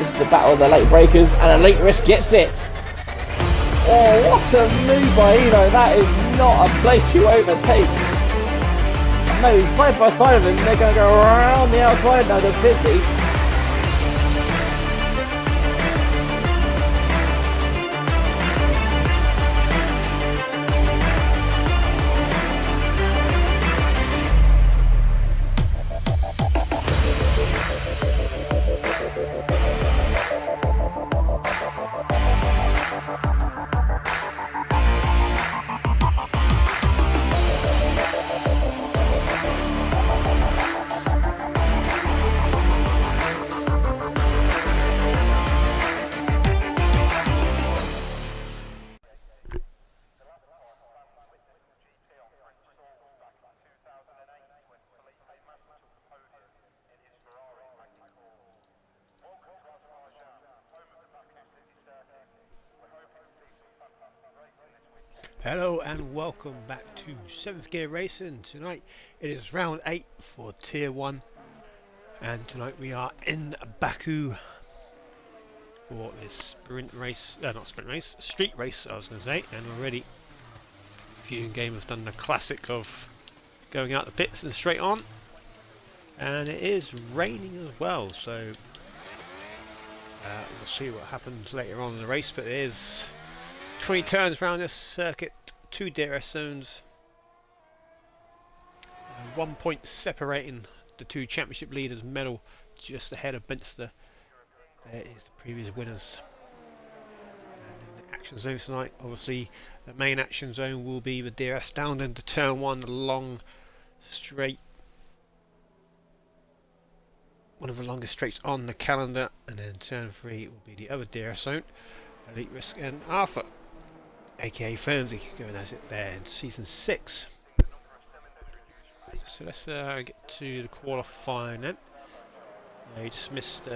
This is the battle of the late breakers, and Elite Risk gets it. Oh, what a move by Eno. That is not a place you overtake. And maybe side by side of him, they're going to go around the outside now. They're busy. Hello and welcome back to 7th Gear Racing. Tonight it is round 8 for Tier 1 and tonight we are in Baku for this street race I was going to say, and already Fusion Game has done the classic of going out the pits and straight on, and it is raining as well, so we'll see what happens later on in the race, but it is 20 turns around this circuit, 2 DRS zones, 1 point separating the 2 championship leaders, medal just ahead of Benster. There is the previous winners. And in the action zone tonight, obviously the main action zone will be the DRS down into turn 1, the long straight, one of the longest straights on the calendar, and then turn 3 will be the other DRS zone, Elite Risk and Arthur, aka Fernsey, going at it there in season 6. So let's get to the qualifying then. You just missed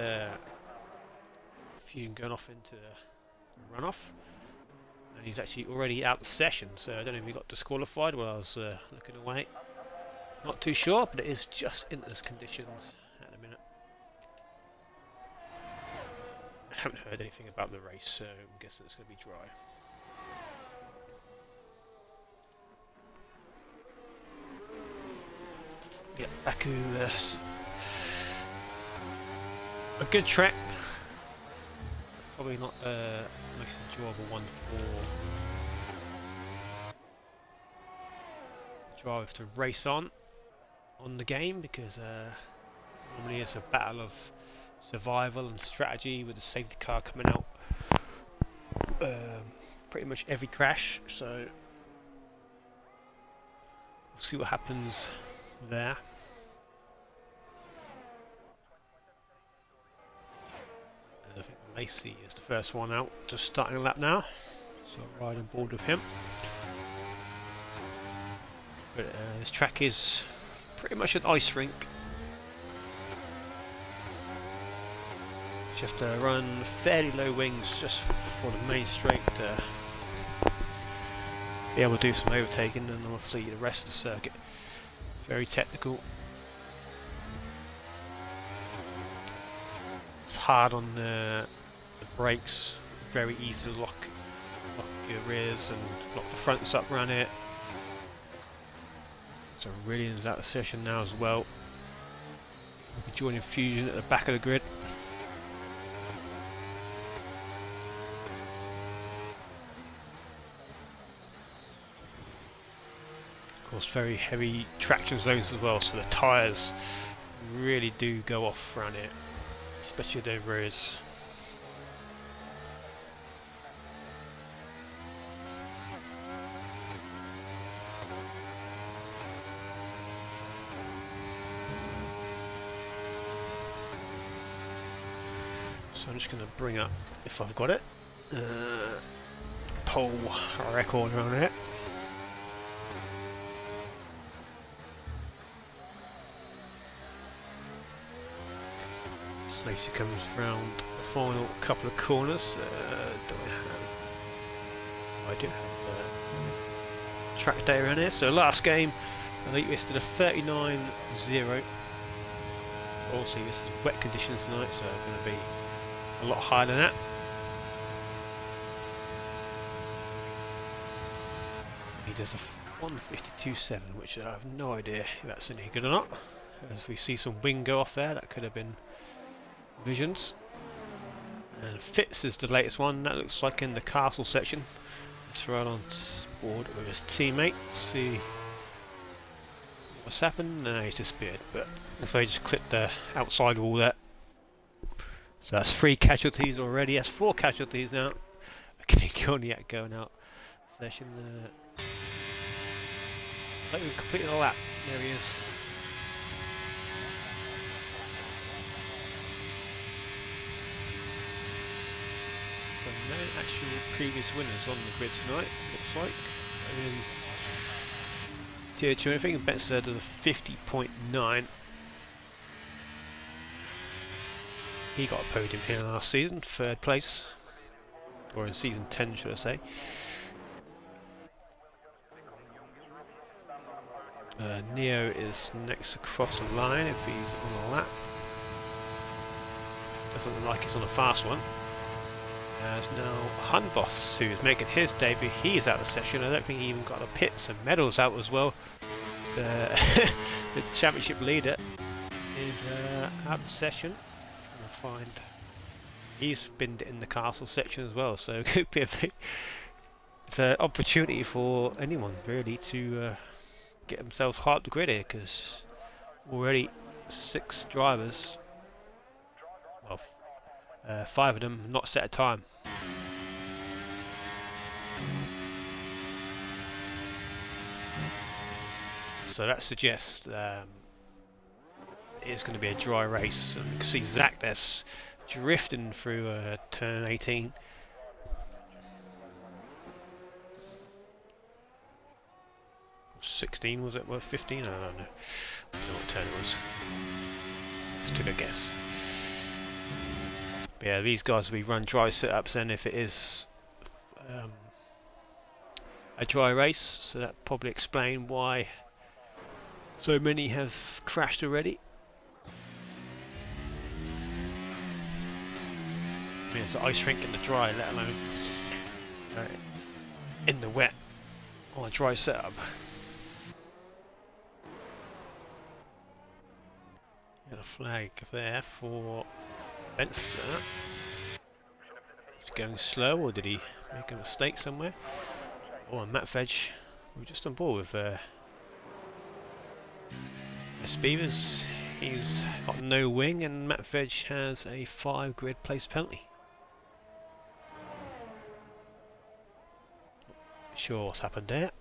Fusion going off into the runoff, and he's actually already out of the session, so I don't know if he got disqualified while I was looking away. Not too sure, but it is just in those conditions at the minute. I haven't heard anything about the race, so I'm guessing it's going to be dry. Yeah, Baku, a good track. Probably not the most enjoyable one for drivers to race on the game, because normally it's a battle of survival and strategy with the safety car coming out pretty much every crash, so we'll see what happens there. I think Lacey is the first one out, just starting a lap now, so I'll ride on board with him. But this track is pretty much an ice rink. You have to run fairly low wings just for the main straight to be able to do some overtaking, and then we'll see the rest of the circuit. Very technical. It's hard on the brakes, very easy to lock your rears and lock the fronts up around it. So Rillian's out of session now as well. We'll be joining Fusion at the back of the grid. Of course, very heavy traction zones as well, so the tyres really do go off around it, especially the rears. So I'm just going to bring up, if I've got it, pole record around it. Lacey comes round the final couple of corners. I do have track data around here. So last game, Elite Risk did a 39.0. Also, this is wet conditions tonight, so it's going to be a lot higher than that. He does a 152.7, which I have no idea if that's any good or not. As we see some wing go off there, that could have been visions. And Fitz is the latest one, that looks like in the castle section. Let's run on board with his teammate, see what's happened. No, he's disappeared, but if they just clipped the outside wall there. So that's 3 casualties already, that's 4 casualties now. Okay, Cognac going out. Session. Like we've completed a lap. There he is. So no actual previous winners on the grid tonight, looks like. Tier 2 anything, Betzer does a 50.9. He got a podium here last season, 3rd place. Or in season 10 should I say. Neo is next across the line if he's on a lap. Doesn't look like he's on a fast one. There's now Hunboss who's making his debut. He's out of the session. I don't think he even got the pits and medals out as well. The championship leader is out of the session. Trying to find. He's been in the castle section as well, so it could be it's an opportunity for anyone really to get themselves high up the grid here, because already 6 drivers, well 5 of them not set a time. So that suggests it's going to be a dry race. And you can see Zach that's drifting through turn 18. $16 was it? Well, 15? I don't know. I don't know what turn it was. Just took a guess. But yeah, these guys will be run dry setups then if it is a dry race, so that probably explain why so many have crashed already. I mean, it's an ice rink in the dry, let alone in the wet on a dry setup. Got a flag there for Benster. He's going slow, or did he make a mistake somewhere? Oh, and Matt Fedge, we're just on board with S. Beavers. He's got no wing, and Matt Fedge has a 5 grid place penalty. Not sure what's happened there.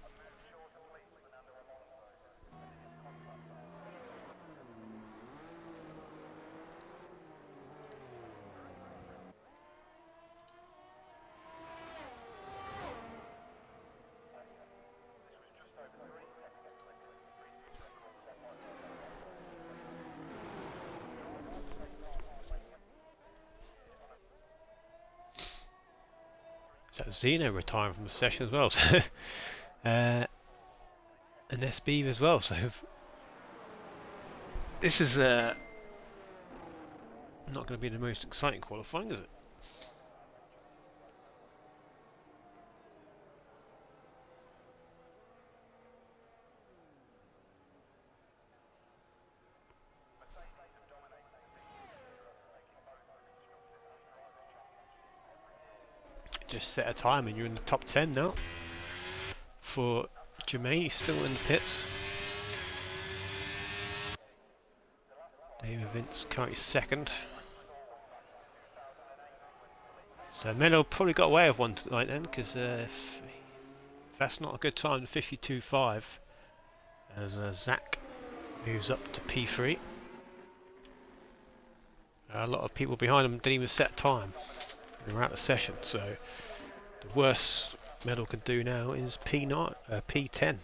Zeno retiring from the session as well, so and SB as well. So this is not going to be the most exciting qualifying, is it? Just set a time and you're in the top 10 now. For Jermaine, he's still in the pits. David Vince currently 2nd. So Menno probably got away with one tonight then, because if that's not a good time, 52.5 as Zach moves up to P3. A lot of people behind him didn't even set a time. They're out of session, so the worst medal can do now is P9, P10.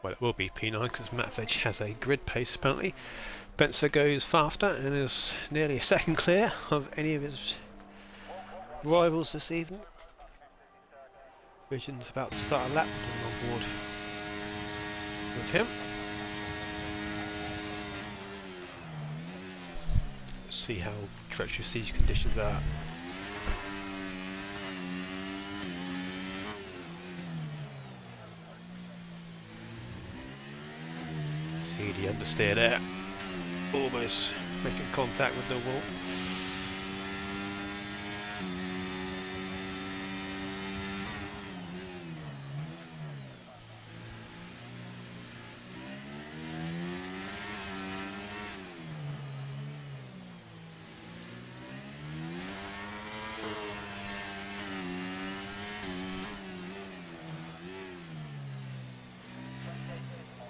Well, it will be P9 because Matt Fedge has a grid pace penalty. Benzer goes faster and is nearly a second clear of any of his rivals this evening. Vision's about to start a lap on board with him. Let's see how treacherous these conditions are. See the understeer there, almost making contact with the wall.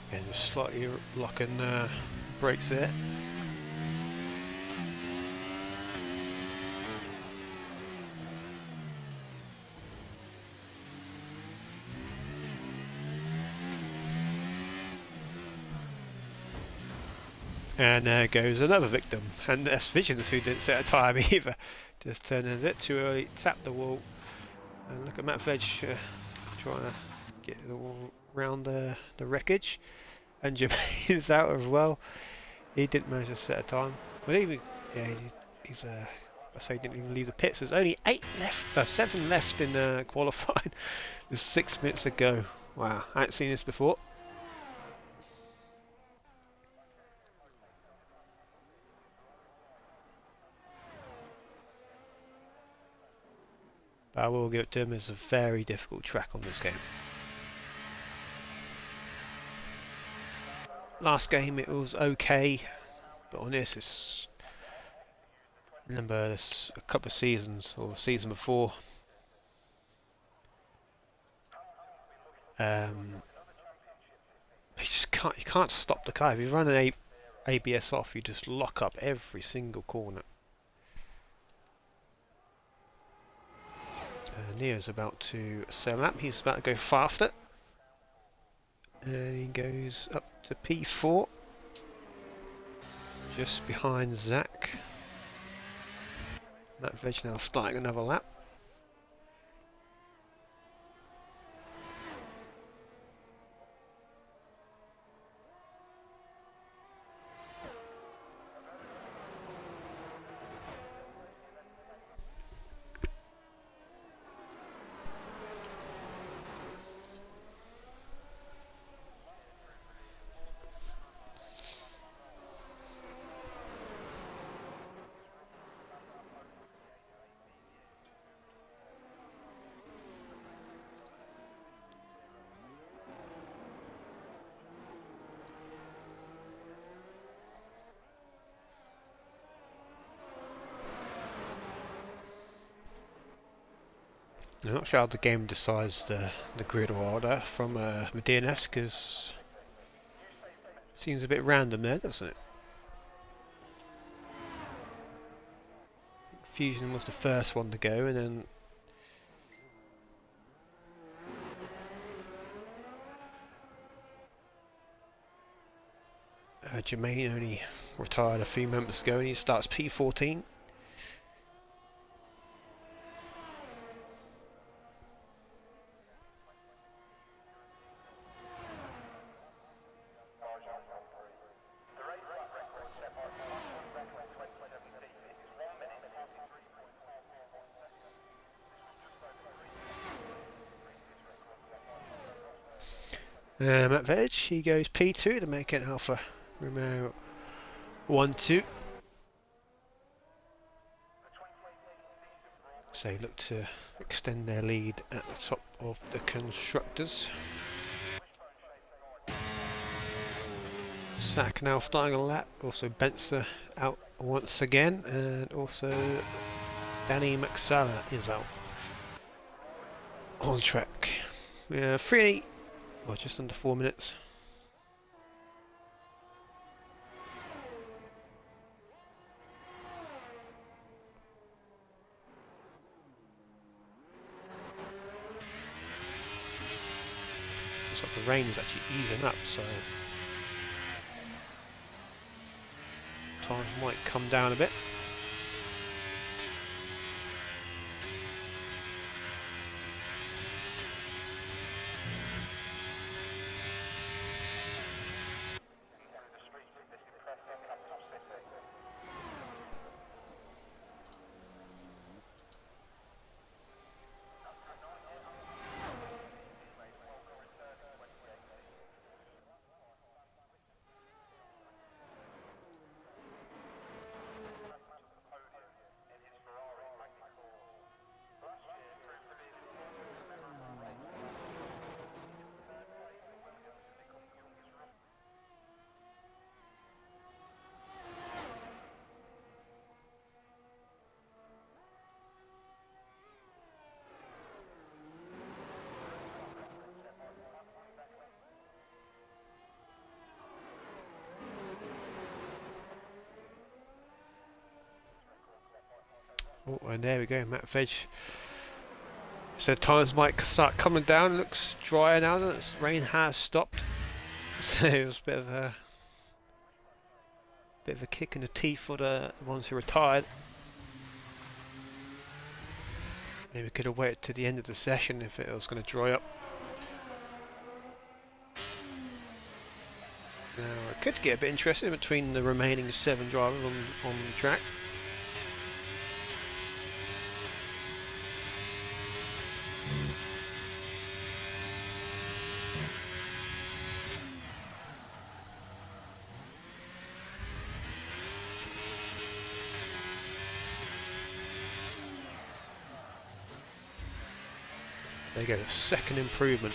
Again, just slightly locking brakes there. And there goes another victim, and that's Visions who didn't set a time either. Just turned in a bit too early, tapped the wall, and look at Matt Veg trying to get the wall around the wreckage. And Jermaine's out as well. He didn't manage to set a time. But even he's I say he didn't even leave the pits. There's only 7 left in qualifying. There's 6 minutes to go. Wow, I ain't seen this before. But I will give it to him. It's a very difficult track on this game. Last game it was okay, but on this it's... Remember this a couple of seasons, or the season before. You can't stop the car. If you run an ABS off, you just lock up every single corner. Neo's about to sell up. He's about to go faster, and he goes up to P4, just behind Zach. Matt Veg now starting another lap. I'm not sure how the game decides the grid order from the DNS, because it seems a bit random there, doesn't it? Fusion was the first one to go, and then Jermaine only retired a few months ago, and he starts P14. Matt Veg, he goes P2 to make it Alpha Romeo 1-2. So they look to extend their lead at the top of the constructors. Sack now starting a lap, also Benzer out once again, and also Danny McSalla is out on track. Well, just under 4 minutes. Looks like the rain is actually easing up, so time might come down a bit. Oh, and there we go, Matt Veg. So times might start coming down. It looks drier now that the rain has stopped. So it was a bit of a kick in the teeth for the ones who retired. Maybe we could have waited to the end of the session if it was going to dry up. Now it could get a bit interesting between the remaining 7 drivers on the track. There you go, second improvement.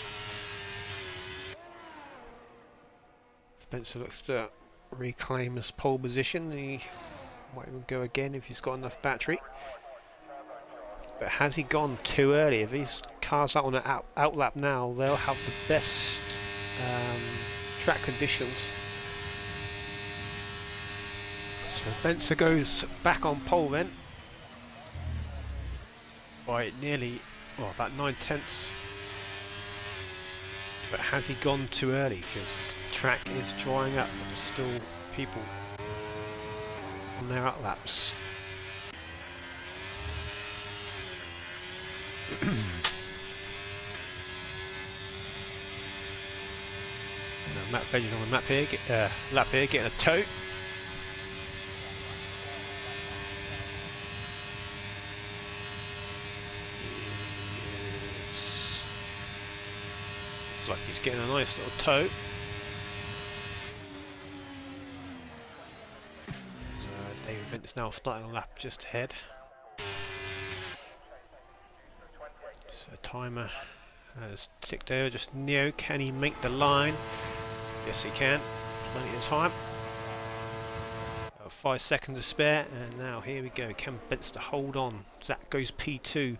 Spencer looks to reclaim his pole position. He might even go again if he's got enough battery. But has he gone too early? If his car's out on an outlap now, they'll have the best track conditions. So Spencer goes back on pole then. By nearly, well, about 9/10. But has he gone too early? Because the track is drying up, but there's still people on their outlaps. Now Matt Veg is on the lap here, getting a tow. Looks like he's getting a nice little tow. David Vince now starting a lap just ahead. So timer has ticked over just near. Can he make the line? Yes he can. Plenty of time. 5 seconds to spare, and now here we go. Can Vince to hold on. Zach goes P2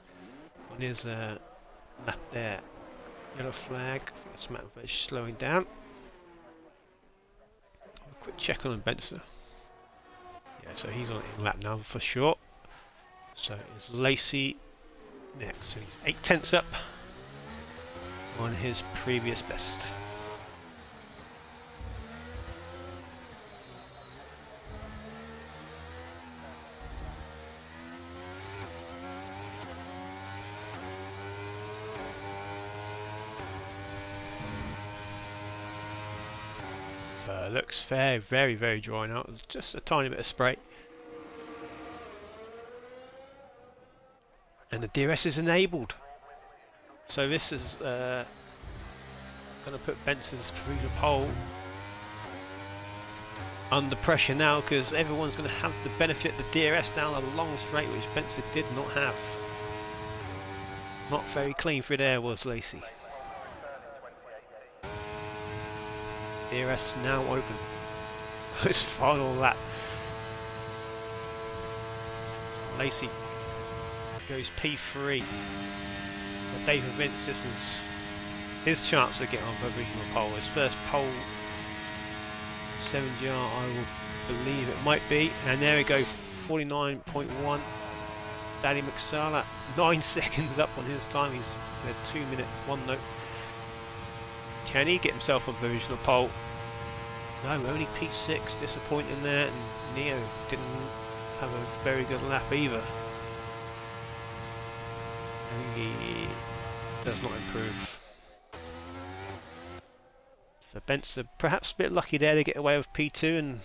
on his lap there. Yellow flag. That's Matt Veg slowing down. A quick check on Benson. Yeah, so he's on in lap now for sure. So it's Lacey next. So he's 8/10 up on his previous best. Looks fair, very, very dry now. Just a tiny bit of spray. And the DRS is enabled. So this is going to put Benson's provisional pole under pressure now, because everyone's going to have the benefit of the DRS down a long straight, which Benson did not have. Not very clean through there was Lacey. DRS now open. His final lap. Lacey goes P3. But David Vince, this is his chance to get on provisional pole. His first pole 7GR, I will believe it might be. And there we go, 49.1. Danny McSala, 9 seconds up on his time. He's a 2-minute 1 note. Can he get himself on provisional pole? No, only P6, disappointing there, and Neo didn't have a very good lap either. And he does not improve. So Benson perhaps a bit lucky there to get away with P2, and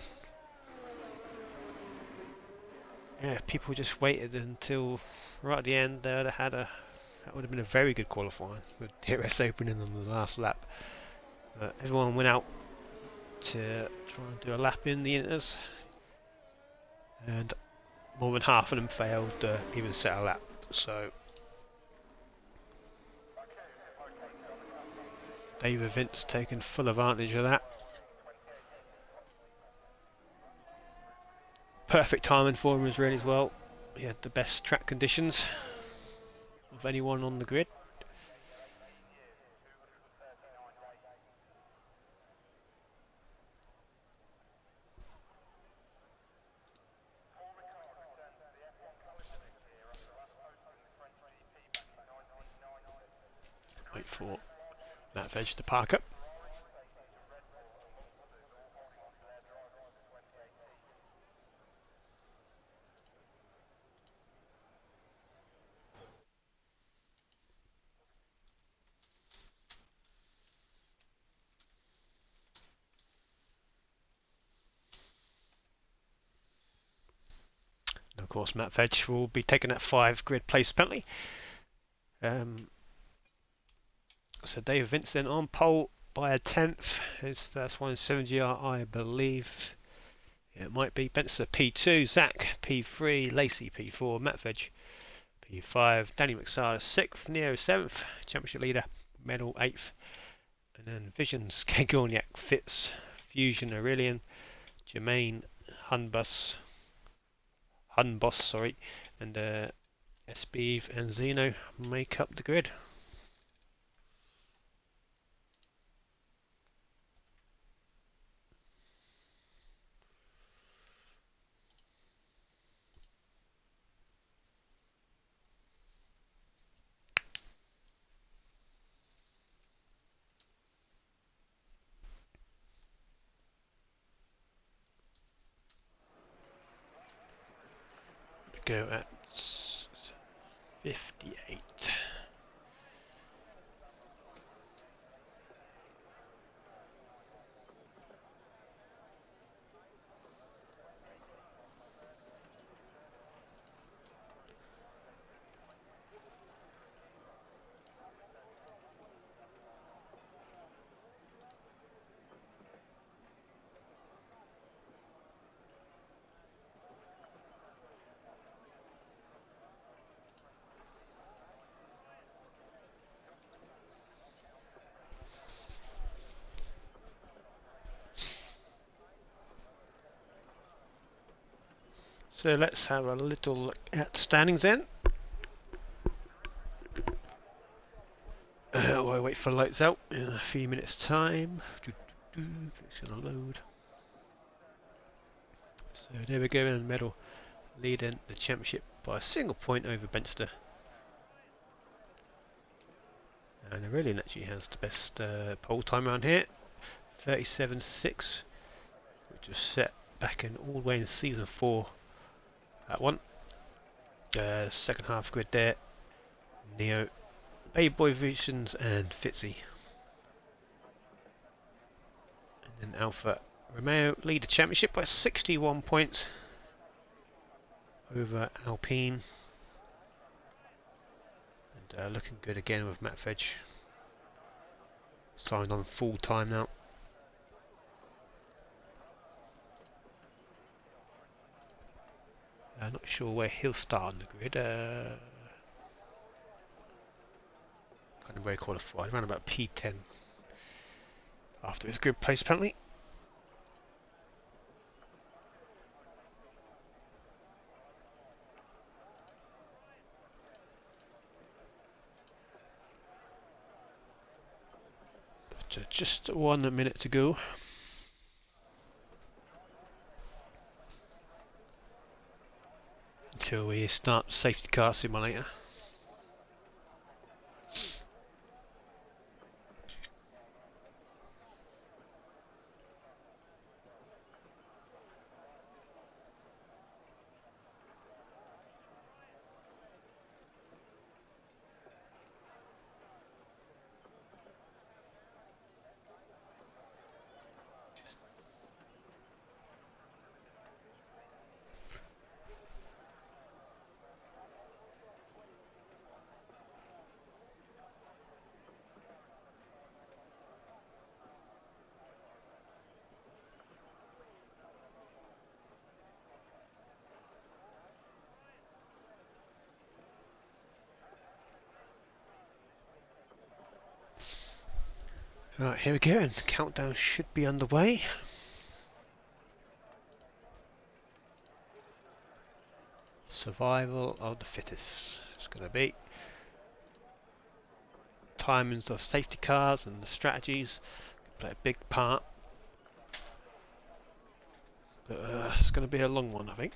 yeah, if people just waited until right at the end, they would have had that would have been a very good qualifying with DRS opening on the last lap. But everyone went out to try and do a lap in the inters, and more than half of them failed to even set a lap. So David Vince taking full advantage of that. Perfect timing for him really as well. He had the best track conditions of anyone on the grid. Wait for that veg to park up. And of course, Matt Veg will be taking that 5 grid place penalty. So Dave Vincent on pole by a tenth. His first one is 7GR, I believe. Yeah, it might be. Benson P2, Zach P3, Lacey P4, Matt Veg P5, Danny McSar 6th, Neo 7th, championship leader, medal 8th, and then Visions, Kegorniak, Fitz, Fusion, Aurelian, Jermaine, Hunboss, and SB and Zeno make up the grid. Go at 58. So let's have a little look at the standings then. While I wait for lights out in a few minutes time. It's going to load. So there we go, in the middle, leading the championship by a single point over Benster. And Aurelian actually has the best pole time around here, 37.6, which was set back in all the way in season 4. That one. Second half grid there. Neo, Baby Boy Visions, and Fitzy. And then Alpha Romeo lead the championship by 61 points over Alpine. And looking good again with Matt Veg. Signed on full time now. Not sure where he'll start on the grid. Kind of very qualified, around about P10 after his grid place penalty. But just 1 minute to go. Until we start safety car simulator. Right, here we go, and the countdown should be underway. Survival of the fittest. It's going to be timings of safety cars and the strategies play a big part. But it's going to be a long one, I think.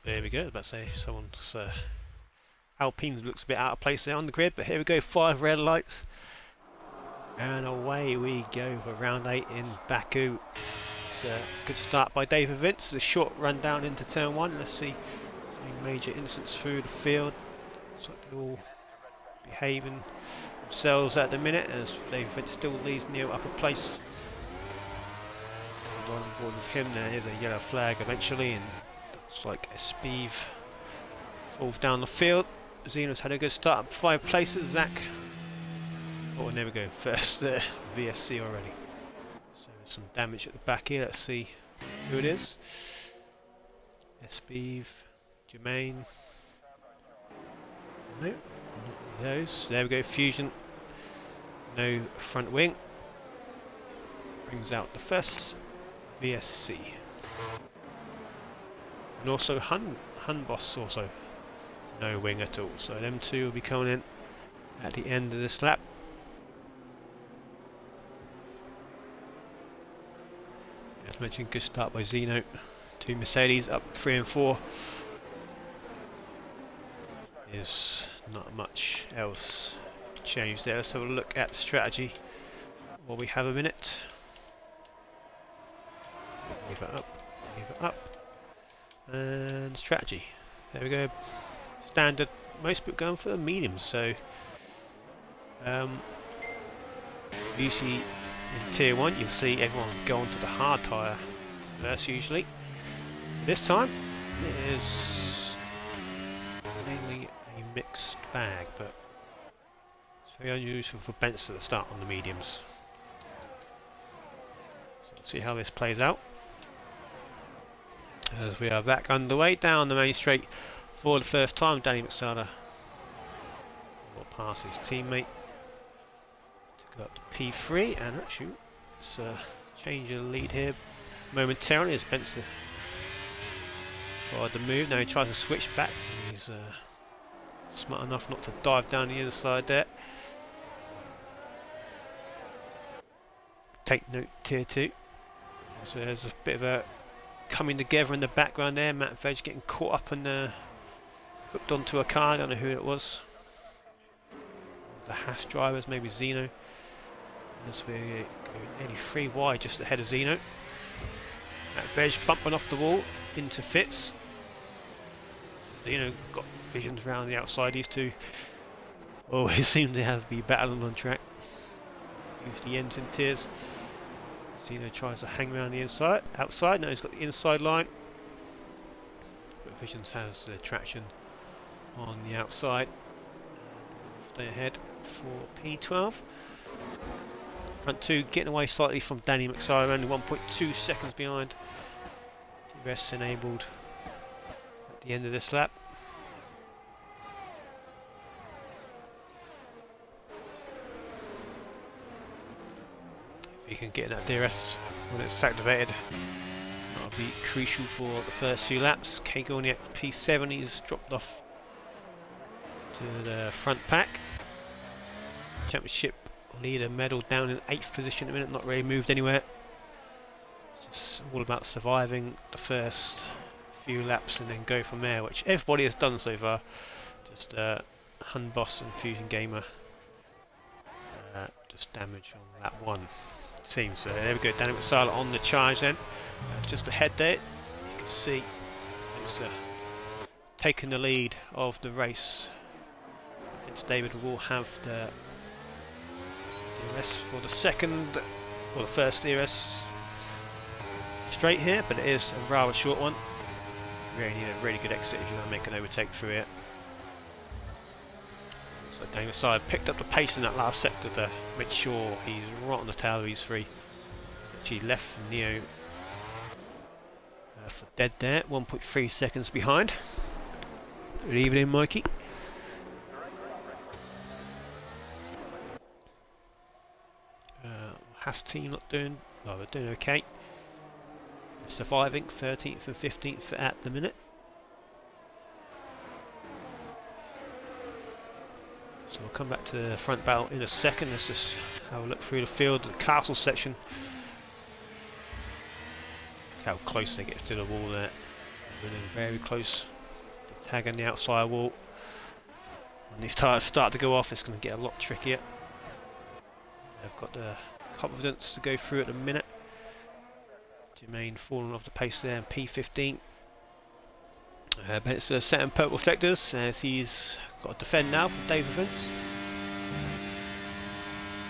There we go. About to say someone's Alpine looks a bit out of place there on the grid, but here we go. 5 red lights, and away we go for round 8 in Baku. It's a good start by David Vince. A short run down into turn 1. Let's see any major incidents through the field. Looks like they're all behaving themselves at the minute, as David Vince still leads near upper place. On board with him, there is a yellow flag eventually, and looks like a Speeve falls down the field. Zeno's had a good start up 5 places. Zach, oh, there we go, first VSC already. So there's some damage at the back here. Let's see who it is. Speeve, Jermaine. No, not those. There we go, Fusion. No front wing. Brings out the first VSC. And also Hun Boss also no wing at all. So them two will be coming in at the end of this lap. As mentioned, good start by Zeno. 2 Mercedes up 3 and 4. Is not much else to change there. Let's have a look at the strategy while we have a minute. Leave it up, and strategy. There we go. Standard. Most people going for the mediums. So usually in tier 1, you'll see everyone going to the hard tyre first. Usually, this time it is mainly a mixed bag, but it's very unusual for Benson to start on the mediums. So let's see how this plays out. As we are back underway down the main straight for the first time, Danny McSada will pass his teammate to go up to P3, and actually let's change the lead here momentarily as Spencer tried the move. Now he tries to switch back. He's smart enough not to dive down the other side there. Take note, tier 2. So there's a bit of a coming together in the background there. Matt Veg getting caught up and hooked onto a car. I don't know who it was. The Haas drivers, maybe Zeno. As we go nearly 3 wide just ahead of Zeno. Matt Veg bumping off the wall into Fitz. Zeno got visions around the outside. These two always seem to have be battling on track. Use the ends and tiers. Zeno tries to hang around the inside, outside. Now he's got the inside line. But Visions has the traction on the outside. Stay ahead for P12. Front 2 getting away slightly from Danny McSire, only 1.2 seconds behind. DRS enabled at the end of this lap. You can get that DRS when it's activated. That'll be crucial for the first few laps. Kagorniak P7, he's dropped off to the front pack. Championship leader medal down in 8th position at the minute, not really moved anywhere. It's just all about surviving the first few laps and then go from there, which everybody has done so far. Just Hun Boss and Fusion Gamer just damage on lap 1. Seems so. There we go. Danny McSala on the charge then. Just ahead there. You can see it's taking the lead of the race. Vince David will have the DRS for the second, or the first DRS straight here, but it is a rather short one. Really need a really good exit if you want to make an overtake through it. So Danny McSala picked up the pace in that last sector to make sure he's right on the tail of these 3. Actually left Neo for dead there, 1.3 seconds behind. Good evening, Mikey. Haas team not doing, well, they're doing okay. They're surviving, 13th and 15th at the minute. So we'll come back to the front battle in a second. Let's just have a look through the field, the castle section. Look how close they get to the wall there. Really very close. tagging the outside wall. When these tyres start to go off, it's going to get a lot trickier. They've got the confidence to go through at the minute. Jermaine falling off the pace there in P15. Benson setting purple reflectors as he's got to defend now from David Vince.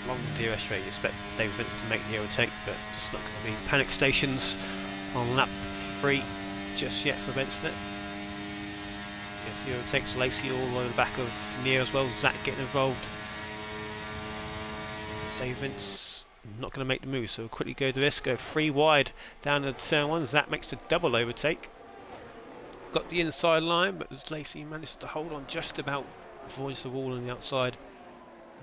Along the DRS straight, you expect David Vince to make the overtake, but it's not going to be panic stations on lap 3 just yet for Benson. If he overtakes Lacey all over the back of Neo as well, Zach getting involved. David Vince not going to make the move, so we'll quickly go to this, go 3 wide down to turn 1. Zach makes a double overtake. Got the inside line, but as Lacey managed to hold on just about, avoids the wall on the outside.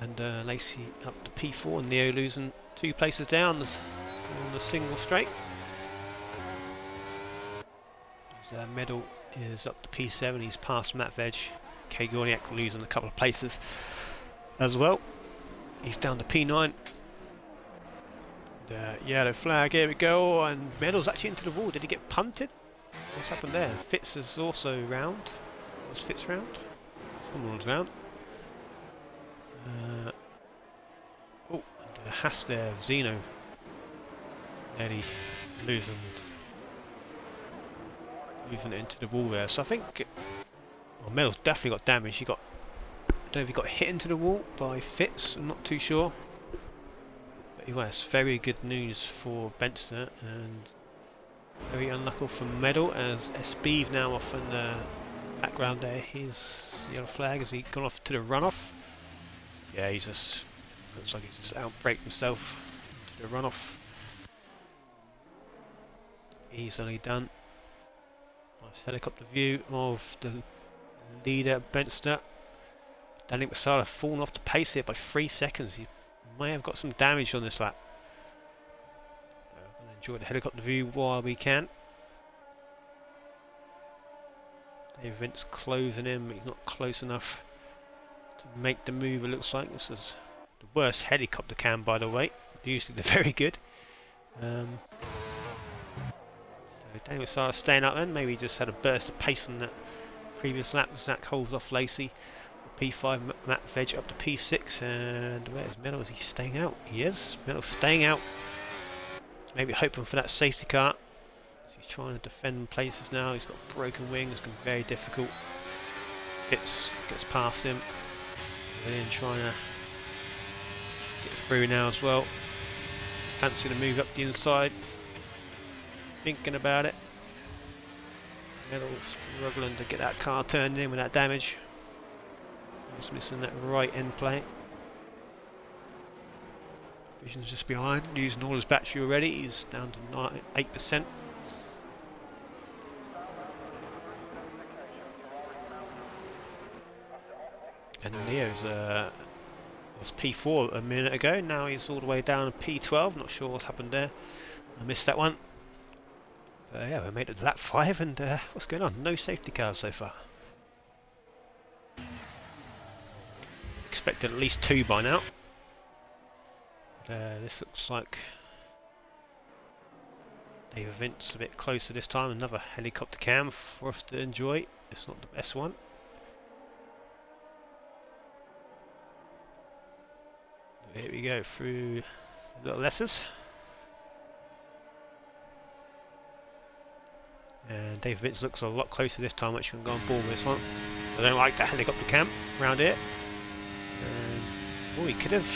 And Lacey up to P4, and Neo losing 2 places down on the single straight. Medal is up to P7, he's past Matt Veg. Kay Gorniak losing a couple of places as well. He's down to P9. Yellow flag, here we go, and Medal's actually into the wall. Did he get punted? What's happened there? Fitz is also round. Was Fitz round? Someone was round. Oh, and Haas there, Zeno. Nearly losing it into the wall there. So I think, well, Medal's definitely got damage. I don't know if he got hit into the wall by Fitz. I'm not too sure. But anyway, it's very good news for Benster and very unlucky for Medal as SB now off in the background there. His yellow flag as he gone off to the runoff. Yeah, he just looks like he's just outbraked himself to the runoff. Easily done. Nice helicopter view of the leader Benster. Danny Masala falling off the pace here by 3 seconds. He may have got some damage on this lap. We're going to enjoy the helicopter view while we can. Dave Vince closing in, but he's not close enough to make the move. It looks like this is the worst helicopter cam, by the way. Usually they're very good. So Daniel Masala staying up then. Maybe he just had a burst of pace on that previous lap. Zach holds off Lacey. P5, Matt Veg up to P6, and where's Medal? Is he staying out? He is. Medal's staying out. Maybe hoping for that safety car. He's trying to defend places now. He's got broken wings. It's going to be very difficult. Gets past him. And then trying to get through now as well. Fancy to move up the inside. Thinking about it. Medal's struggling to get that car turned in with that damage. He's missing that right end plate. Vision's just behind, using all his battery already. He's down to 8%. And Leo's was P4 a minute ago. Now he's all the way down to P12. Not sure what's happened there. I missed that one. But yeah, we made it to lap 5, and what's going on? No safety cars so far. Expected at least 2 by now. This looks like David Vince a bit closer this time. Another helicopter cam for us to enjoy. It's not the best one. But here we go through the little letters. And David Vince looks a lot closer this time. Actually, going to go on board with this one. I don't like that helicopter cam around here. Oh, he could have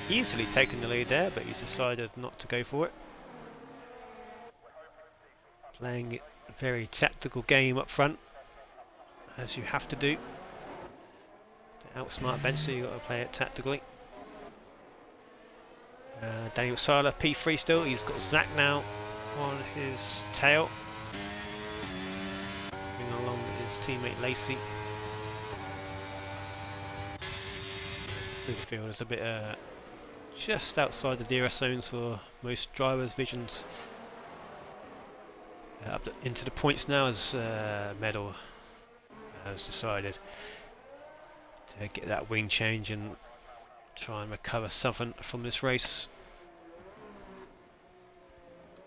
easily taken the lead there, but he's decided not to go for it. Playing a very tactical game up front, as you have to do. To outsmart Benson, you've got to play it tactically. Daniel Sala, P3 still. He's got Zach now on his tail. Moving along with his teammate Lacey. The field is a bit just outside the DRS zones for most drivers' visions. Up into the points now as Medal has decided to get that wing change and try and recover something from this race.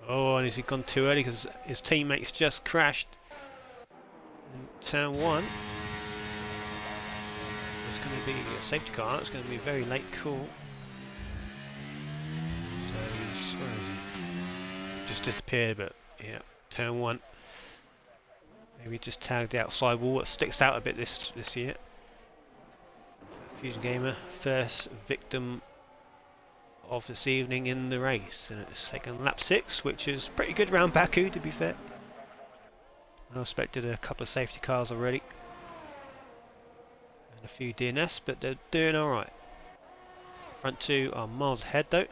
Oh, and has he gone too early because his teammates just crashed? And turn 1. There's going to be a safety car. It's going to be a very late call. So he's, where is he? Just disappeared, but yeah, turn 1. Maybe just tagged the outside wall. It sticks out a bit this year. Fusion Gamer, first victim of this evening in the race, and it's taken lap 6, which is pretty good round Baku, to be fair. I expected a couple of safety cars already and a few DNS, but they're doing alright. Front 2 are miles ahead though.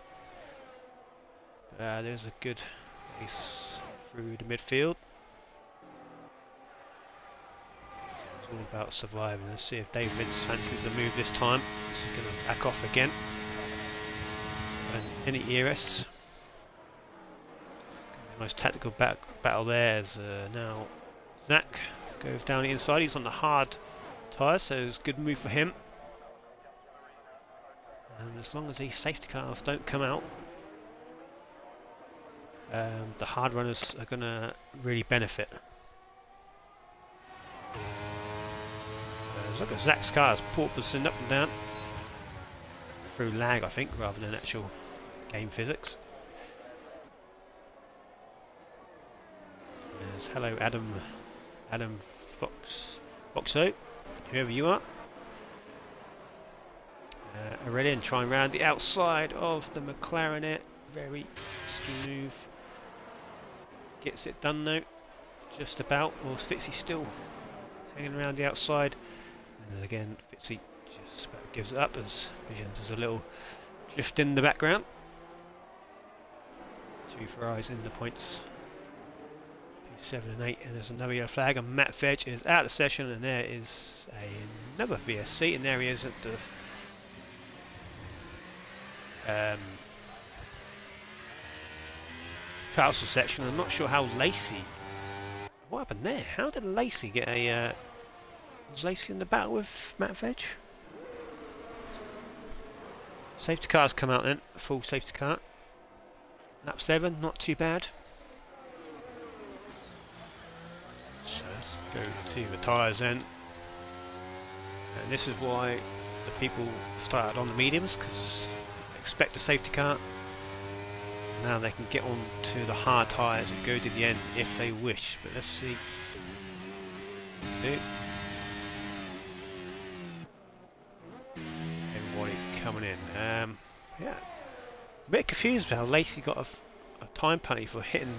There's a good race through the midfield. It's all about surviving. Let's see if Dave Mintz fancies a move this time. He's going to back off again. And any ERS. Nice tactical battle there as now Zach goes down the inside. He's on the hard tyres, so it's a good move for him. And as long as these safety cars don't come out, the hard runners are going to really benefit. Look at Zach's cars porpoising up and down through lag, I think, rather than actual game physics. There's hello Adam Foxo, whoever you are. Aurelian trying round the outside of the McLaren there. Very risky move. Gets it done though, just about. Or Fitzy still hanging around the outside. And then again, Fitzy just about gives it up as Visions does a little drift in the background. 2 Ferraris in the points. P7 and 8, and there's another yellow flag, and Matt Vedge is out of the session, and there is another VSC, and there he is at the castle section. I'm not sure how Lacey. What happened there? How did Lacey get a? Was Lacey in the battle with Matt Vedge? Safety cars come out then. Full safety car. Lap 7, not too bad. So let's go to the tyres then. And this is why the people started on the mediums, because they expect a safety car. Now they can get on to the hard tyres and go to the end if they wish. But let's see. Everybody coming in. Yeah. A bit confused about how Lacey got a time penalty for hitting.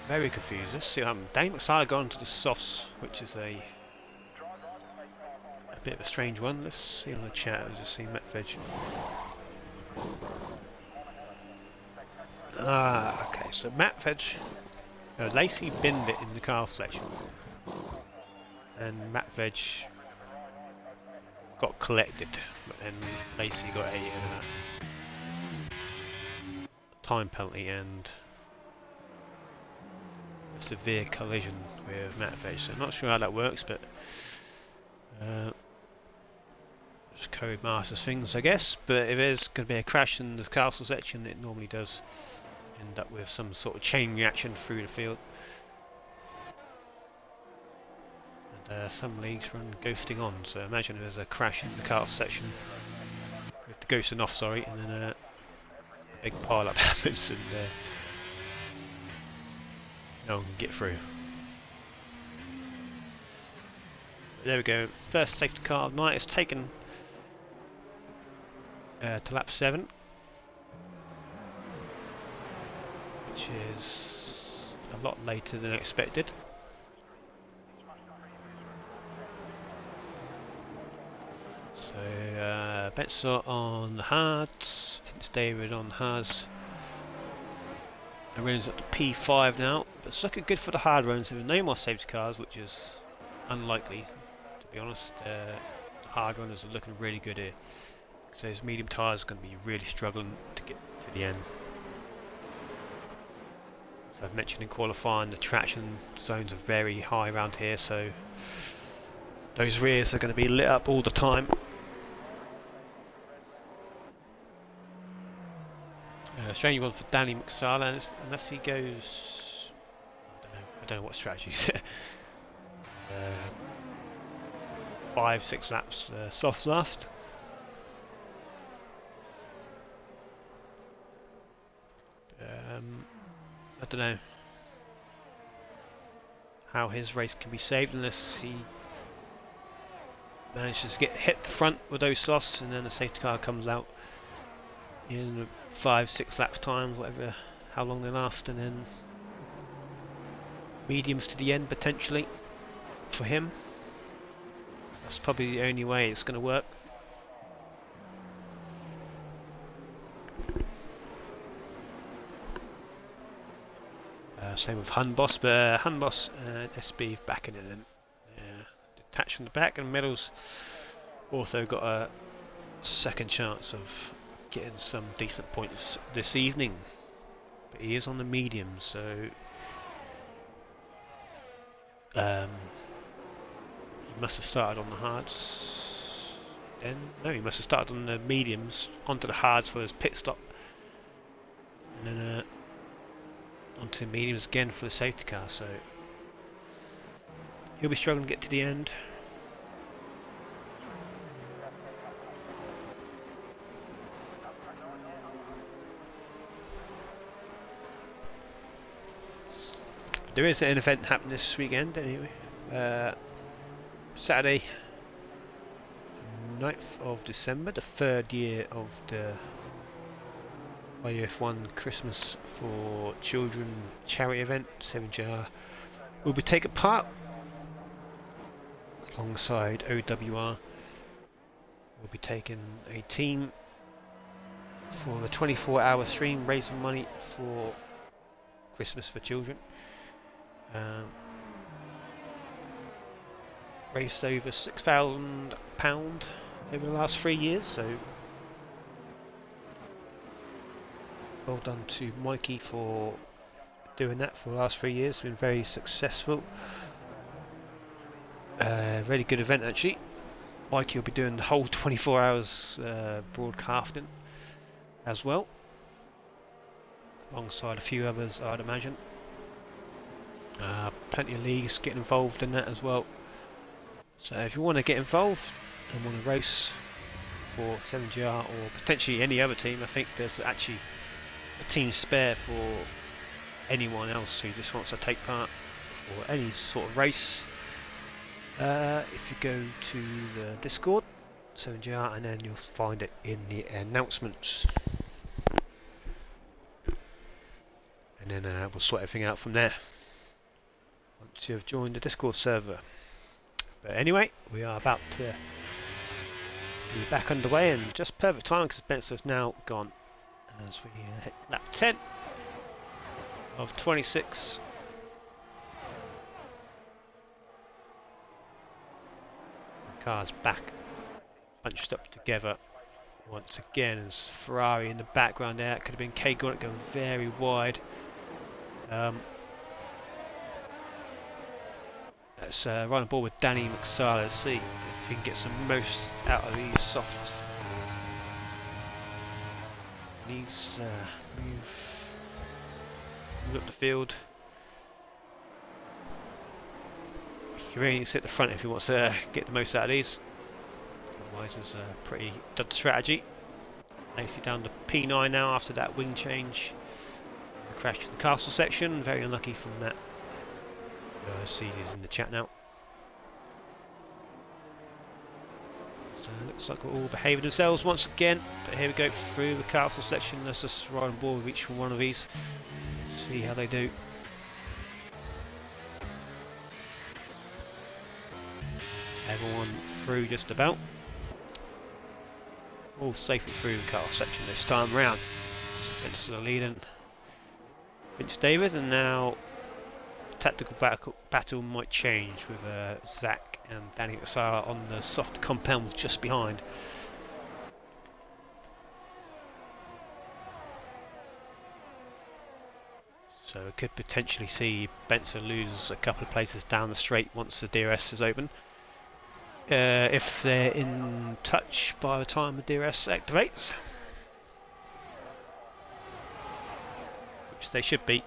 Very confused. Let's see what happened. Dane McSally got onto the softs, which is a bit of a strange one. Let's see on the chat. I'll just see Matt Vedge. Okay. So Matt Vedge, Lacey binned it in the car section, and Matt Vedge got collected, but then Lacey got a time penalty and a severe collision with Matt Vedge. So I'm not sure how that works, but just code masters things, I guess. But if there's going to be a crash in the castle section, it normally does end up with some sort of chain reaction through the field. And some leagues run ghosting on, so imagine if there's a crash in the castle section with the ghosting off, sorry, and then a big pile up happens and no one can get through. But there we go, first safety car of the night is taken to lap 7, which is a lot later than expected. So Betzer on the hards, Vince David on hards. Runs up to P5 now, but it's looking good for the hard runs. There are no more safety cars, which is unlikely, to be honest. The hard runners are looking really good here. So those medium tyres are going to be really struggling to get to the end. So I've mentioned in qualifying, the traction zones are very high around here, so those rears are going to be lit up all the time. Strange one for Danny McSarlane, unless he goes. I don't know what strategy is it. 5-6 laps soft last. I don't know how his race can be saved unless he manages to get hit the front with those sloths and then the safety car comes out in 5-6 laps times, whatever, how long they last, and then mediums to the end potentially for him. That's probably the only way it's going to work. Same with Hunboss, but Hunboss and SB backing it in. Detached from the back, and Meadows also got a second chance of getting some decent points this evening. But he is on the medium, so he must have started on the hards. Then no, he must have started on the mediums onto the hards for his pit stop, and then onto the mediums again for the safety car. So he'll be struggling to get to the end. There is an event happening this weekend anyway. Saturday 9th of December, the third year of the IUF1 Christmas for Children charity event. 7JR will be taking part alongside OWR. We'll be taking a team for the 24-hour stream raising money for Christmas for Children. Raised over £6,000 over the last 3 years, so well done to Mikey for doing that for the last 3 years. It's been very successful. Really good event actually. Mikey will be doing the whole 24 hours broadcasting as well, alongside a few others I'd imagine. Plenty of leagues getting involved in that as well. So if you want to get involved and want to race for 7GR or potentially any other team, I think there's actually a team spare for anyone else who just wants to take part for any sort of race. If you go to the Discord 7GR, and then you'll find it in the announcements, and then we'll sort everything out from there once you've joined the Discord server. But anyway, we are about to be back underway, and just perfect time because Spencer's now gone as we hit lap 10 of 26. The car's back bunched up together once again. There's Ferrari in the background there. It could have been K Gornick going very wide. Let's run on board with Danny McSarlane. Let's see if he can get some most out of these softs. Needs move up the field. He really needs to sit at the front if he wants to get the most out of these. Otherwise, it's a pretty dud strategy. Lacey down to P9 now after that wing change. Crashed in the castle section. Very unlucky from that. See he's in the chat now. So looks like we're all behaving themselves once again. But here we go through the castle section. Let's just ride on board with each one of these. See how they do. Everyone through just about. All safely through the castle section this time round. Spencer leading Vince David, and now tactical battle might change with Zach and Danny Asara on the soft compounds just behind. So we could potentially see Benson lose a couple of places down the straight once the DRS is open. If they're in touch by the time the DRS activates. they should be,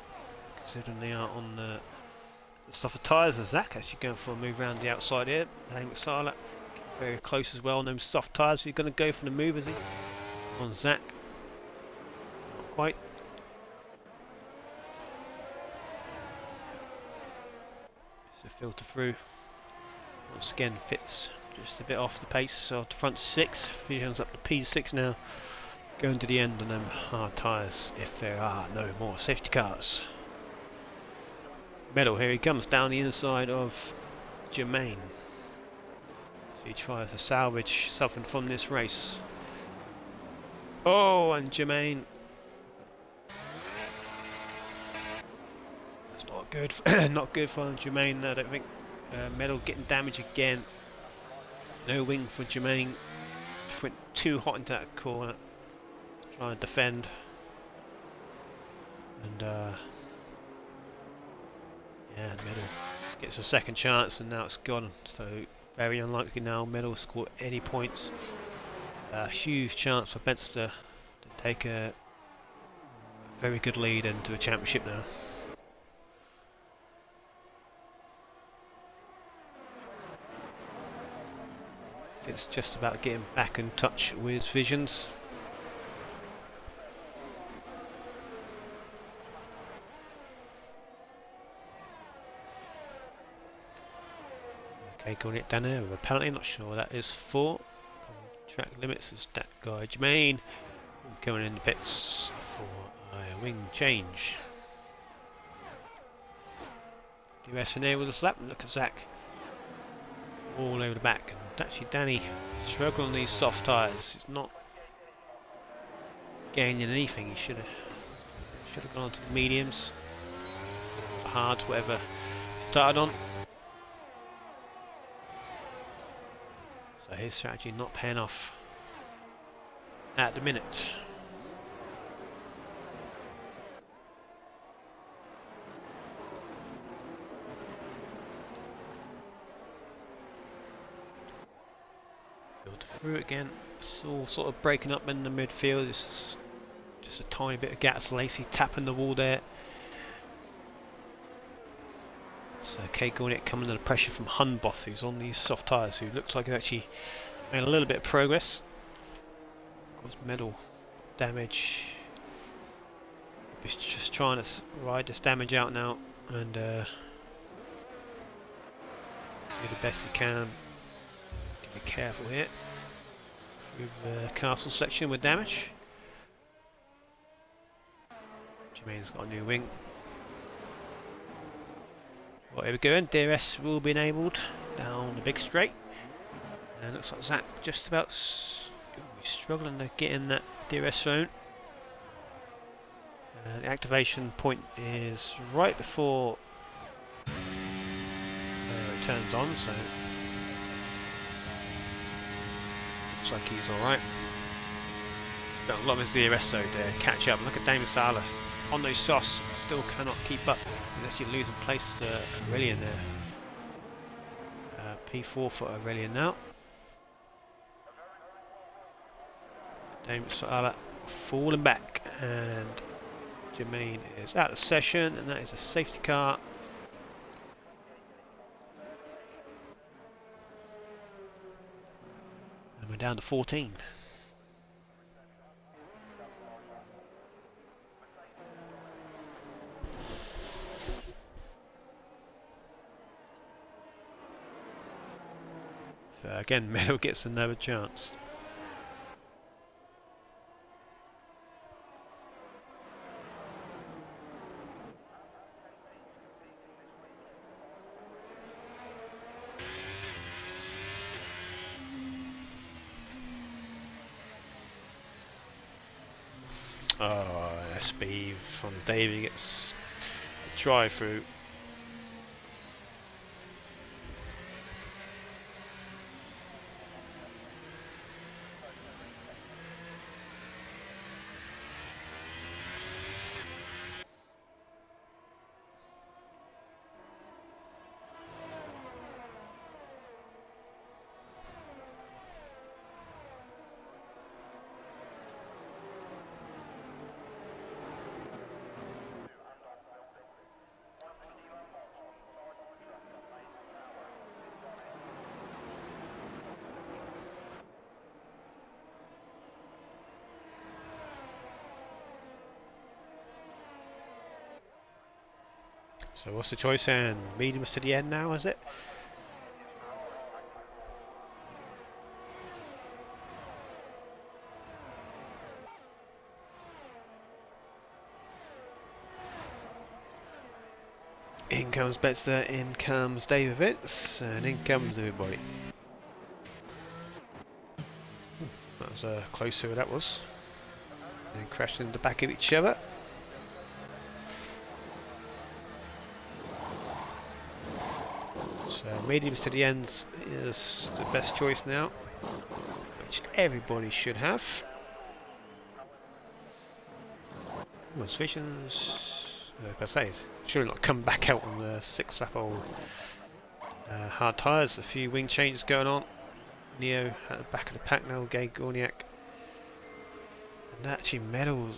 considering they are on the softer tyres. As Zach actually going for a move around the outside here. Hayden McSala very close as well on those soft tyres. He's going to go for the move, is he? On Zach. Not quite. It's a filter through. Once again, Fitz just a bit off the pace of the front 6. Vision's up to P6 now. Going to the end on them hard tyres if there are no more safety cars. Medal, here he comes down the inside of Jermaine. So he tries to salvage something from this race. Oh, and Jermaine. That's not good. Not good for Jermaine. I don't think. Medal getting damage again. No wing for Jermaine. Went too hot into that corner. Trying to defend. And yeah, Medal gets a second chance and now it's gone. So very unlikely now Medal to score any points. Huge chance for Benster to take a very good lead into the championship now. It's just about getting back in touch with Visions. Okay, going it down there with a penalty, not sure what that is for. Track limits is that guy Jermaine coming in the pits for a wing change. DRS in there with a slap. Look at Zach all over the back. And actually Danny struggling on these soft tyres. He's not gaining anything. He should have gone on to the mediums, hards, whatever he started on. So his strategy not paying off at the minute. Filter through again. It's all sort of breaking up in the midfield. This is just a tiny bit of gas. Lacey tapping the wall there. So Kate Gornick coming under pressure from Hunboth, who's on these soft tyres, who looks like he's actually made a little bit of progress. Of course, Medal damage. He's just trying to ride this damage out now and do the best he can. Be careful here through the castle section with damage. Jermaine's got a new wing. Well, here we go, and DRS will be enabled down the big straight. And it looks like Zach just about struggling to get in that DRS zone. The activation point is right before it turns on, so looks like he's alright. Got a lot of his DRS zone there, catch up. Look at Damon Sala on those softs, still cannot keep up. He's actually losing place to Aurelian there. P4 for Aurelian now. Damon Sala falling back, and Jermaine is out of session, and that is a safety car. And we're down to 14. So again, Medal gets another chance. Oh, SB from Davey gets a drive through. So what's the choice then? Mediums to the end now, is it? In comes Betzer, in comes David Vince, and in comes everybody. That was closer, that was. And crashed into the back of each other. So mediums to the ends is the best choice now, which everybody should have. Was Visions, like I say, should not come back out on the 6-lap old hard tyres. A few wing changes going on. Neo at the back of the pack now, Gay Gorniak. And actually Medal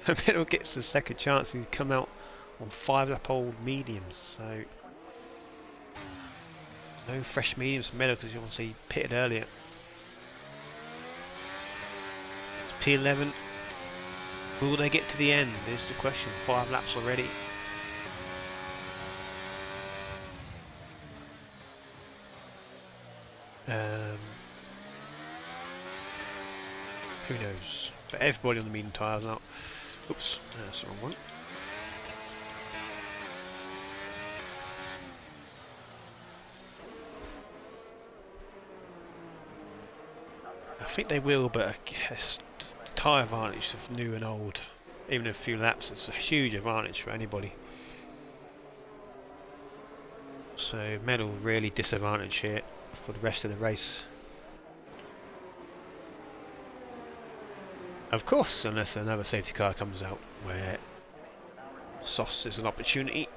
Medal gets the second chance. He's come out on 5-lap old mediums, so no fresh mediums for Medal because you want to see pitted earlier. It's P11. Will they get to the end? Is the question. 5 laps already. Who knows? But everybody on the medium tyres now. Oops, that's the wrong one. I think they will, but I guess the tyre advantage of new and old, even in a few laps, it's a huge advantage for anybody. So Medal really disadvantage here for the rest of the race. Of course, unless another safety car comes out where Sauce is an opportunity.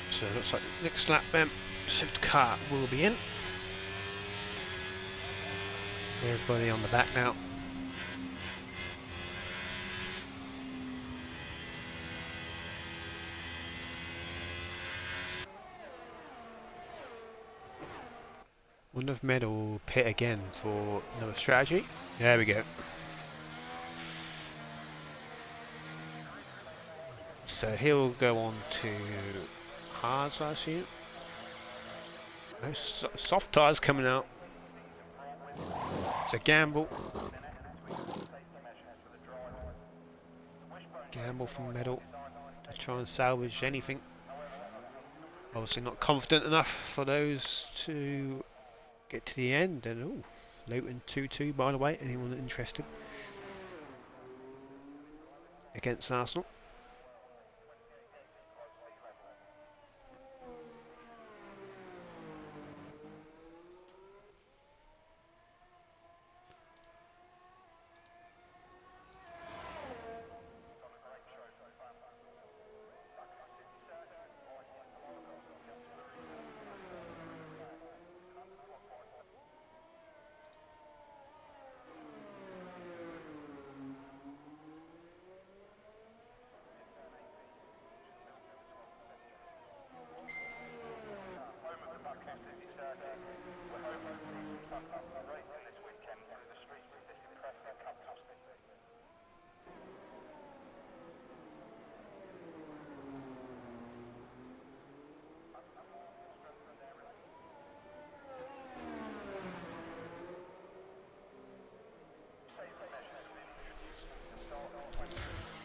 So it looks like the next lap then, safety car will be in. Everybody on the back now. Wonder if Medal will pit again for another strategy. There we go. So he'll go on to hards, I assume. No soft tyres coming out. It's a gamble. Gamble from Medal to try and salvage anything. Obviously not confident enough for those to get to the end. And oh, Luton 2-2 by the way, anyone interested? Against Arsenal.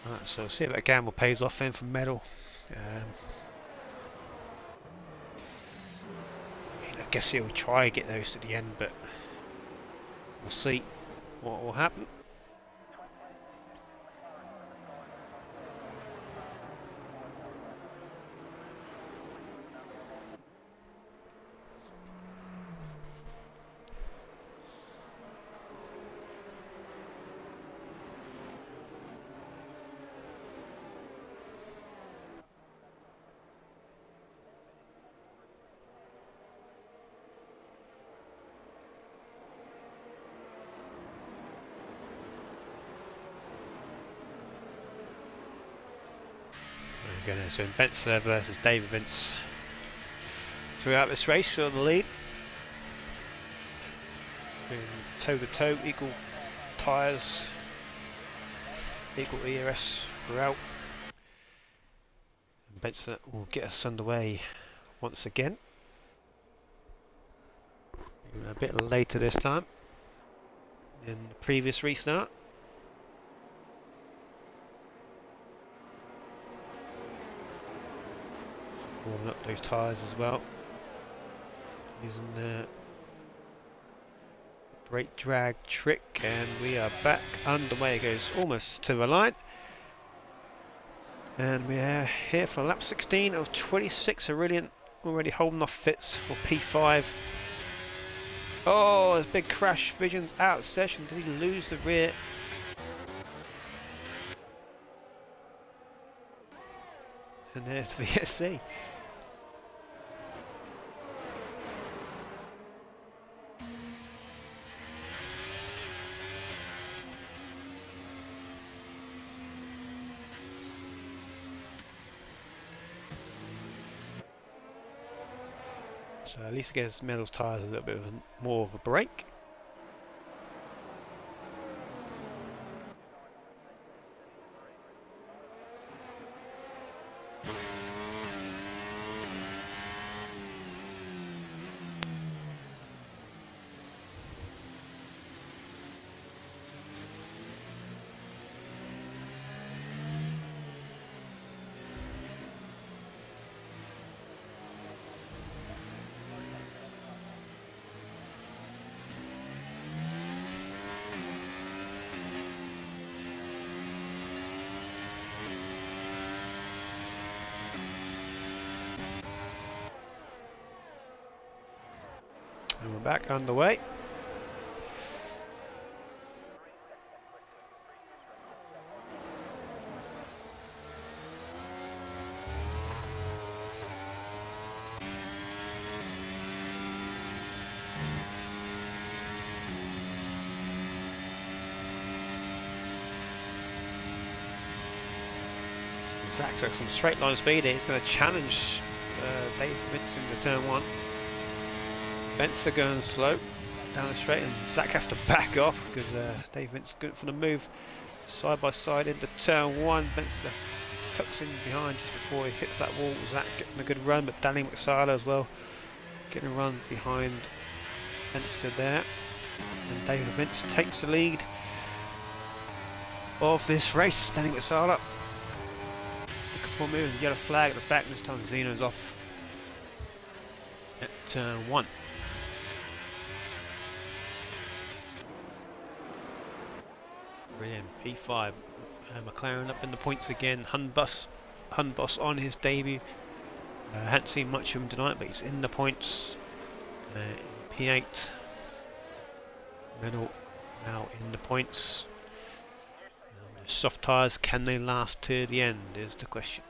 Right, so see if that gamble pays off then for Medal. I guess he'll try to get those to the end, but we'll see what will happen. Again, so Bensler versus David Vince throughout this race on the lead. Toe to toe, equal tyres, equal ERS throughout. And Bensler will get us underway once again. A bit later this time than the previous restart. Warming up those tyres as well, using the brake drag trick, and we are back underway. It goes almost to the line, and we are here for lap 16 of 26. Aurelian already holding off Fitz for P5. Oh, there's a big crash. Vision's out of session. Did he lose the rear? And there's the VSC. So at least it gives Medal's tyres a little bit of more of a break. And we're back underway. Zach took some straight line speed. He's going to challenge Dave Vince into turn one. Vince are going slow down the straight, and Zach has to back off because Dave Vince good for the move side by side into turn one. Vince tucks in behind just before he hits that wall. Zach getting a good run, but Danny McSala as well getting a run behind Vince there. And David Vince takes the lead of this race. Danny McSala looking for a move, yellow flag at the back. This time Zeno's off at turn one. Brilliant. P5. McLaren up in the points again. Hunbus on his debut. Hadn't seen much of him tonight, but he's in the points. P8. Medal now in the points. The soft tyres, can they last to the end is the question.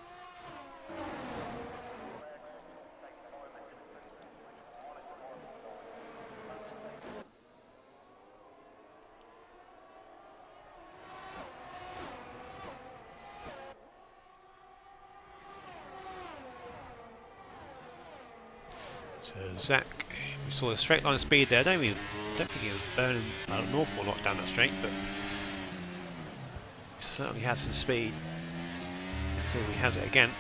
So Zach, we saw the straight line speed there. I don't think he was burning an awful lot down that straight, but he certainly has some speed. So he has it again.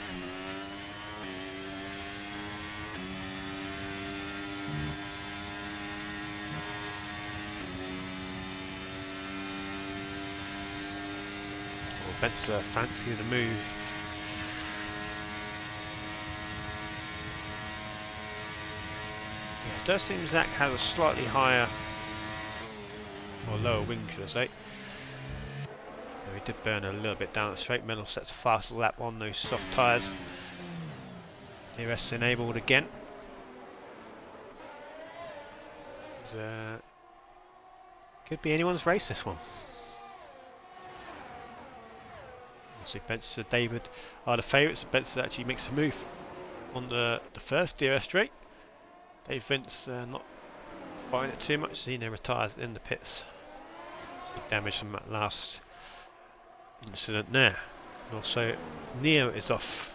Well, Bensler fancy the move. It does seem Zach has a slightly higher, or lower wing, should I say. He did burn a little bit down the straight. Medal sets a faster lap on those soft tyres. DRS enabled again. Could be anyone's race, this one. Obviously Benson, David are the favourites. Benson actually makes a move on the first DRS straight. Dave Vince not finding it too much. Zeno retires in the pits. Some damage from that last incident there. And also Neo is off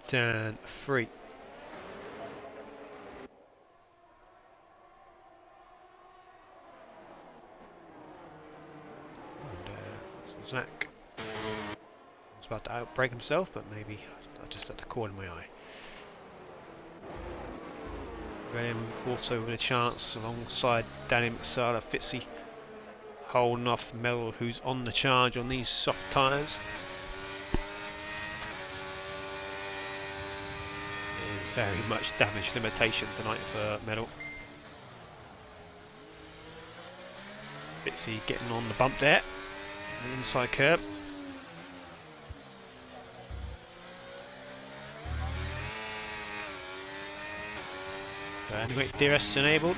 turn 3. And so Zach was about to outbrake himself, but maybe I just had the corner in my eye. Graham also with a chance alongside Danny McSala. Fitzy holding off Mel, who's on the charge on these soft tyres. It is very much damage limitation tonight for Medal. Fitzy getting on the bump there, the inside curb. Anyway, DRS enabled.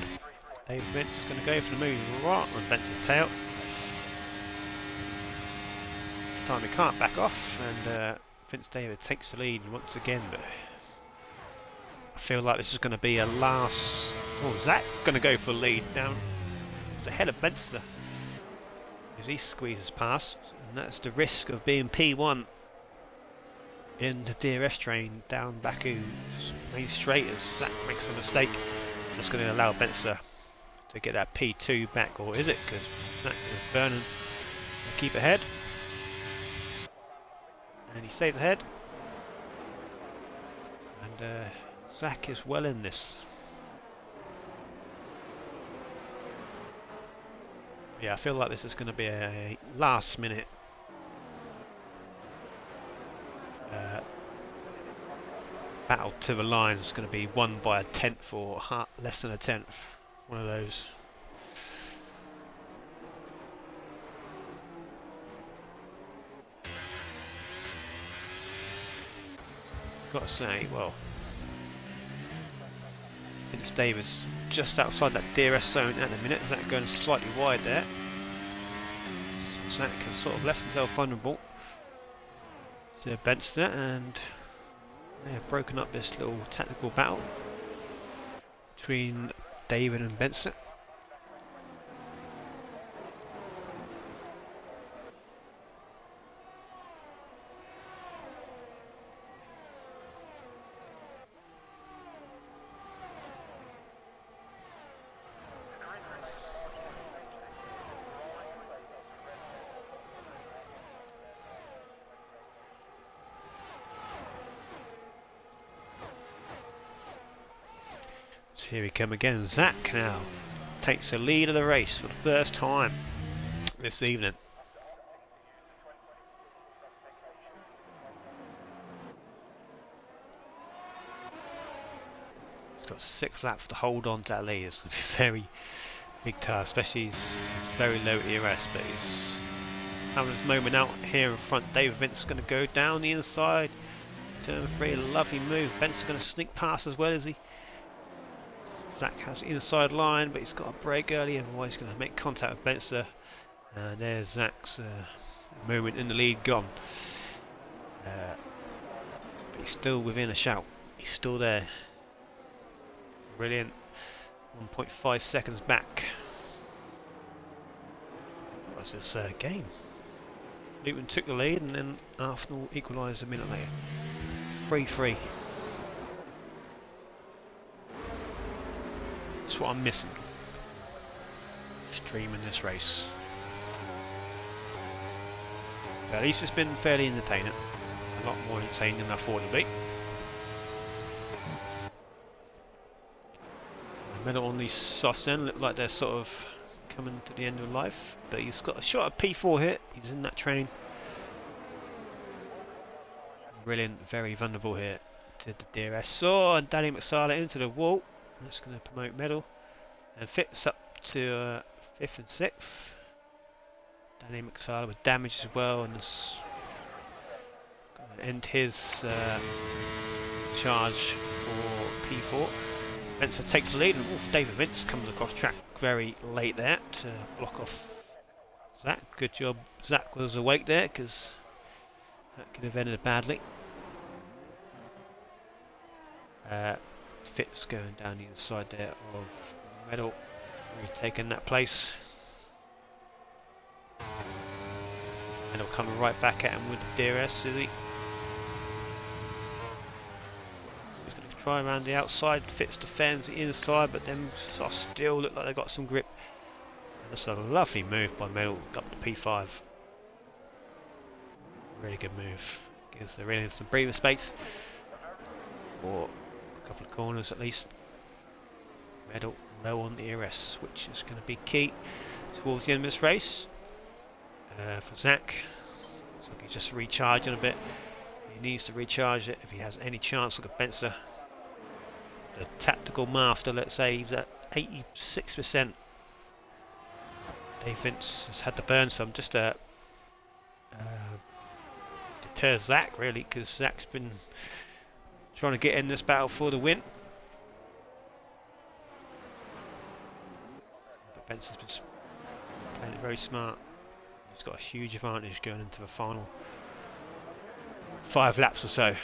David Vince going to go for the move right on Vince's tail. This time he can't back off, and Vince David takes the lead once again. But I feel like this is going to be a last. Oh, Zach going to go for the lead down. It's ahead of Benster as he squeezes past, and that's the risk of being P1 in the DRS train down Baku's main straight as Zach makes a mistake. That's going to allow Benster to get that P2 back, or is it? Because Zach is burning to keep ahead. And he stays ahead. And Zach is well in this. Yeah, I feel like this is going to be a last minute battle to the line. Is going to be won by a tenth or less than a tenth. One of those. Got to say, well, Vince Davis just outside that DRS zone at the minute. Zach going slightly wide there. So Zach has sort of left himself vulnerable to Benster, and they have broken up this little tactical battle between David and Benson. Here we come again. Zach now takes the lead of the race for the first time this evening. He's got 6 laps to hold on to that lead. It's going to be a very big task, especially he's very low ERS, but he's having his moment out here in front. David Vince is going to go down the inside. Turn 3, lovely move. Ben's going to sneak past as well as he. Zach has the inside line, but he's got a break early, otherwise he's going to make contact with Benster. And there's Zach's moment in the lead gone. But he's still within a shout. He's still there. Brilliant. 1.5 seconds back. What's this game? Newton took the lead, and then Arsenal equalised a minute later. 3-3. That's what I'm missing. Streaming this race. But at least it's been fairly entertaining. A lot more entertaining than I thought it'd be. The medal on these softs then look like they're sort of coming to the end of life. But he's got a shot at P4 hit. He's in that train. Brilliant, very vulnerable here to the DRS. Oh, and Danny McSala into the wall. That's going to promote medal, and Fitz up to 5th and 6th. Danny McSala with damage as well, and this going to end his charge for P4. Spencer takes the lead, and David Vince comes across track very late there to block off Zach. Good job, Zach was awake there, because that could have ended badly. Fitz going down the inside there of medal, retaking that place. Medal coming right back at him with the DRS, is he? try around the outside. Fitz defends the inside, but then still look like they got some grip. That's a lovely move by Medal up to P5. Really good move. Gives the Aurelian some breathing space for a couple of corners at least. Medal low on the ERS, which is going to be key towards the end of this race for Zach. So he's just recharging a bit. He needs to recharge it if he has any chance. Look at Benzer, the tactical master. Let's say he's at 86%. Dave Vince has had to burn some just to deter Zach, really, because Zach's been trying to get in this battle for the win. But Benson's been playing it very smart. He's got a huge advantage going into the final 5 laps or so.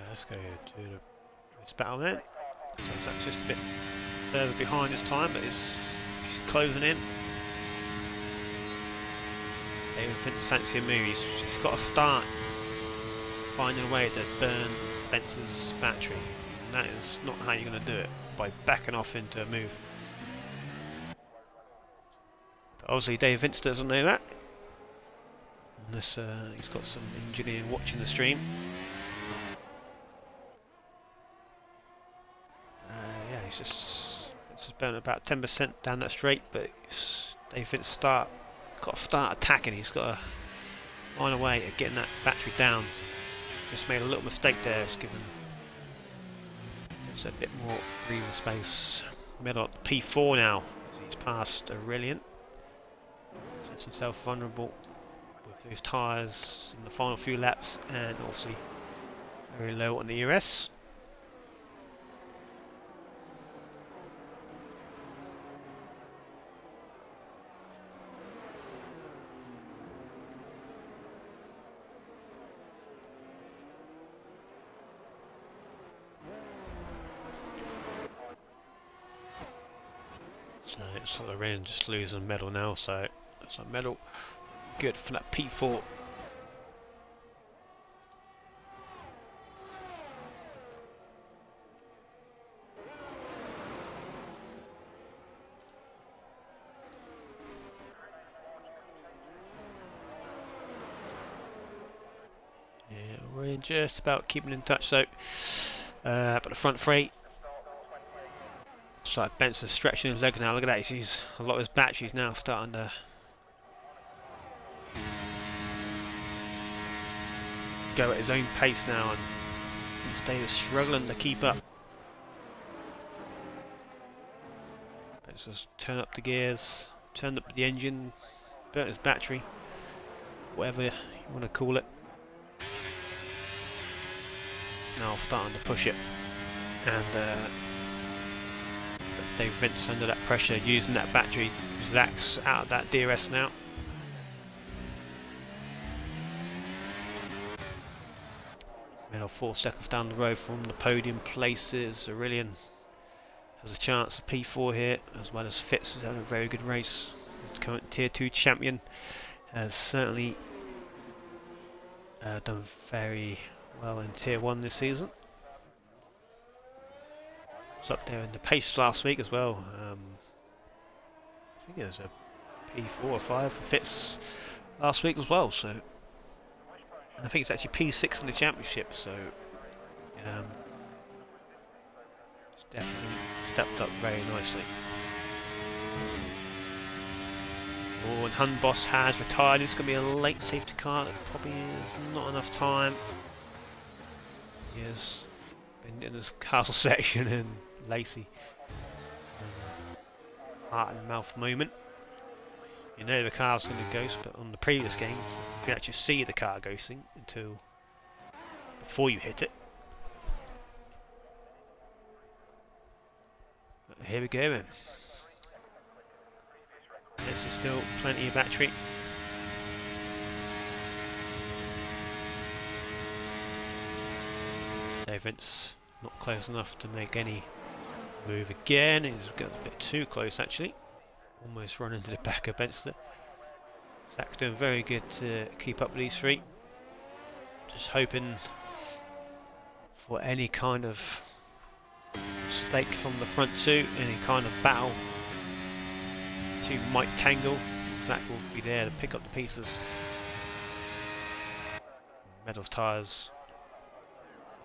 Let's go to this battle then. So Zach's just a bit further behind this time, but he's closing in. David Vince fancy a move. He's got to start finding a way to burn Benson's battery. And that is not how you're going to do it, by backing off into a move. But obviously Dave Vince doesn't know that, unless he's got some engineer watching the stream. Yeah, he's just burning about 10% down that straight, but Dave Vince got to start attacking. He's got to find a way of getting that battery down. Just made a little mistake there. It's given a bit more breathing space. Medal at P4 now. He's past Aurelian. Sets himself vulnerable with those tyres in the final few laps, and also very low on the ERS. So it's like the rain just losing Medal now, so it's like Medal good for that P4. Yeah, we're just about keeping in touch, so but the front three. It's like Benson's stretching his legs now. Look at that. He's a lot of his batteries now starting to go at his own pace now, and Dave is struggling to keep up. Benson's turn up the gears, turn up the engine, burnt his battery, whatever you want to call it. Now starting to push it, and Dave Vince under that pressure, using that battery. Zach's out of that DRS now. Medal 4 seconds down the road from the podium places. Aurelian has a chance of P4 here, as well as Fitz is having a very good race. The current Tier 2 champion has certainly done very well in Tier 1 this season. Was up there in the pace last week as well. I think it was a P4 or 5 for Fitz last week as well. So I think it's actually P6 in the championship. So it's definitely stepped up very nicely. Oh, and Hunboss has retired. It's going to be a late safety car. There probably is not enough time. He has been in this castle section and Lacey heart and mouth moment. You know the car's going to ghost, but on the previous games you can actually see the car ghosting until before you hit it. But here we go then. There's still plenty of battery. Dave Vince not close enough to make any move again. He's got a bit too close actually. Almost run into the back of Benster. Zach's doing very good to keep up with these three. Just hoping for any kind of stake from the front two, any kind of battle. Two might tangle. Zach will be there to pick up the pieces. Medals tyres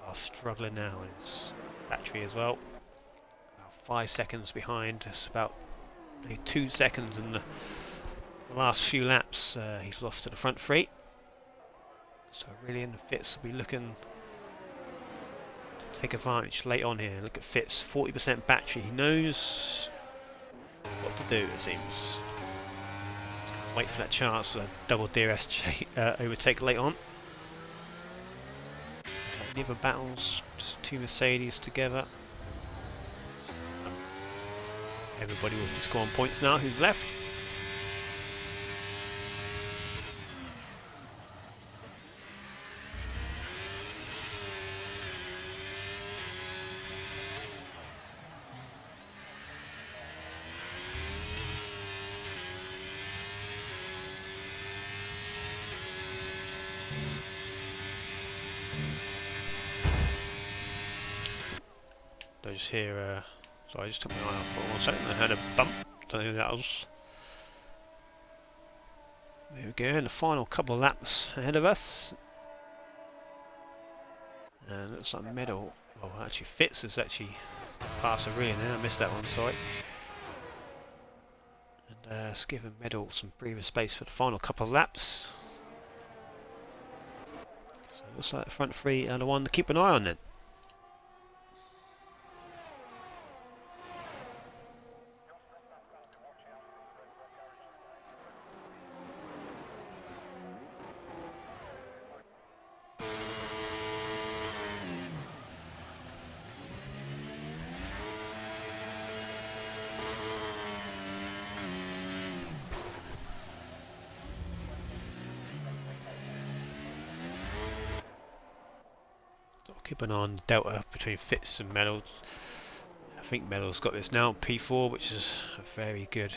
are struggling now in his battery as well. About 5 seconds behind. It's about 2 seconds in the last few laps. He's lost to the front three. So really in the Fitz will be looking to take advantage late on here. Look at Fitz, 40% battery. He knows what to do, it seems. Wait for that chance for a double DRS overtake late on. Any other battles? Just two Mercedes together. Everybody will just go on points now. Who's left? I just hear, sorry, I just took my eye off for 1 second. I heard a bump. Don't know who that was. There we go. The final couple of laps ahead of us. And looks like medal. Well, actually, Fitz has actually passed a relay now. I missed that one. Sorry. And let's give him medal some breather space for the final couple of laps. So it looks like the front three are the one to keep an eye on then. Keep an eye on the delta between Fitz and Medals. I think Medals got this now, P4, which is a very good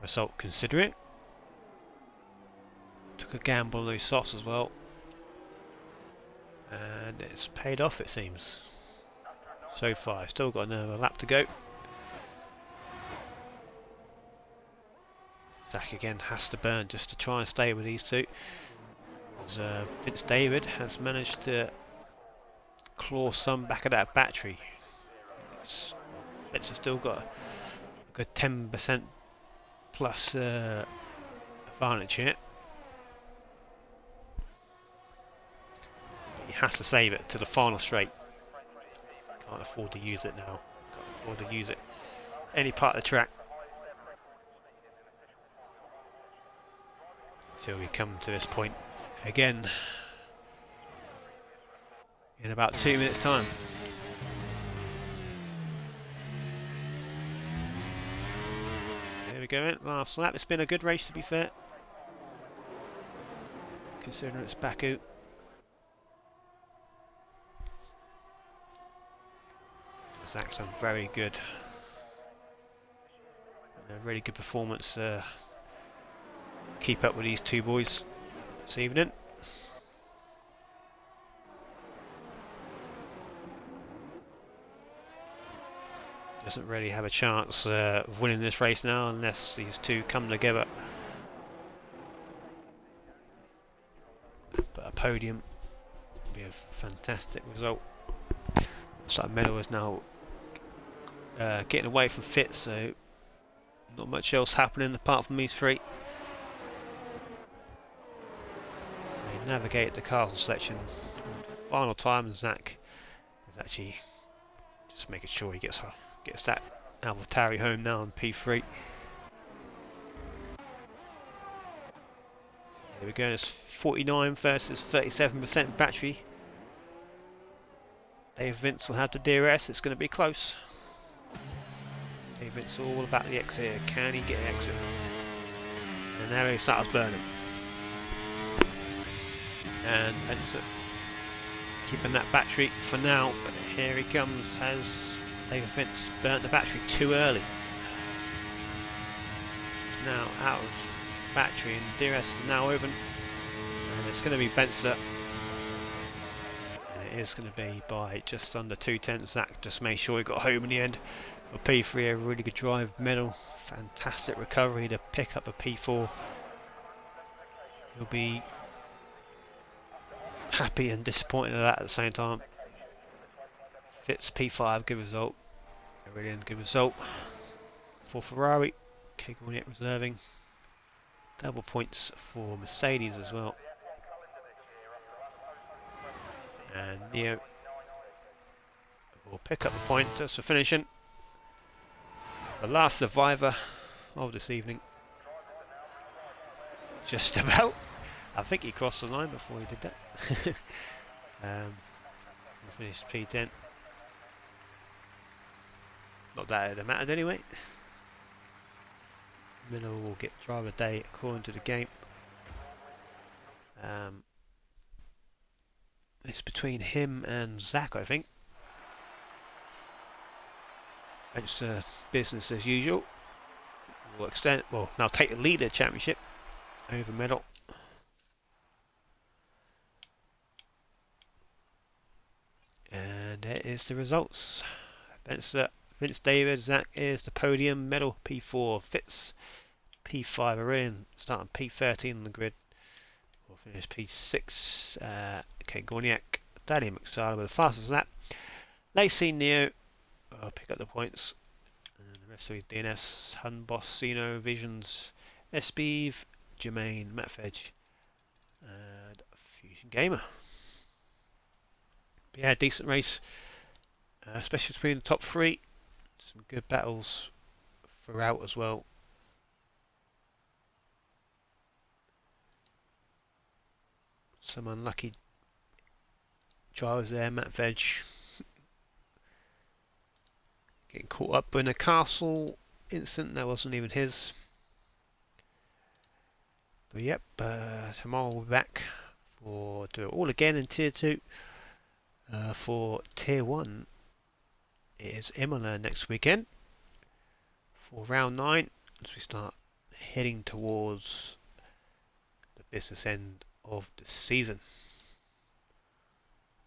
result considering. Took a gamble on those softs as well, and it's paid off, it seems. So far, still got another lap to go. Zach again has to burn just to try and stay with these two. Vince David has managed to claw some back of that battery. It's still got a good 10% plus advantage here. But he has to save it to the final straight. Can't afford to use it now. Can't afford to use it any part of the track. Till we come to this point again in about 2 minutes time. There we go, last lap. It's been a good race, to be fair, considering it's Baku. Zach's done very good. A really good performance. Keep up with these two boys this evening. Doesn't really have a chance of winning this race now unless these two come together. But a podium would be a fantastic result. Looks like Medal is now getting away from Fitz, so not much else happening apart from these three. They navigate the castle section. Final time, and Zach is actually just making sure he gets that AlphaTauri home now on P3. There we go, it's 49 versus 37% battery. Dave Vince will have the DRS, it's going to be close. Dave Vince all about the exit here, can he get an exit? And now he starts burning. And Benson keeping that battery for now, but here he comes as David Vince burnt the battery too early. Now out of battery and DRS is now open, and it's going to be Benson is going to be by just under 2 tenths. Zach just made sure he got home in the end. A P3, a really good drive medal, fantastic recovery to pick up a P4. He'll be happy and disappointed at the same time. Fitz P5, good result. Brilliant, good result for Ferrari. Okay, Gorniak reserving. Double points for Mercedes as well. And Neo will pick up the point just for finishing. The last survivor of this evening. Just about. I think he crossed the line before he did that. We finished P10. Not that it mattered anyway. Miller will get driver of the day according to the game. It's between him and Zach, I think. It's business as usual. Will extend. Well, now take the lead of the championship over medal. And there is the results. Vince David, Zach is the podium, medal P4, Fitz P5 are in, starting P13 on the grid. We'll finish P6. Okay, Gorniak, Danny McSally with the fastest lap. Lacey, Neo, I'll pick up the points. And the rest of his DNS, Hun Boss, Sino, Visions, Espeeve, Jermaine, Matt Fedge, and Fusion Gamer. But yeah, decent race, especially between the top three. Some good battles throughout as well. Some unlucky drivers there. Matt Veg getting caught up in a castle incident that wasn't even his. But yep, tomorrow we'll be back for do it all again in Tier 2. For Tier 1 it is Imola next weekend for round 9 as we start heading towards the business end of the season.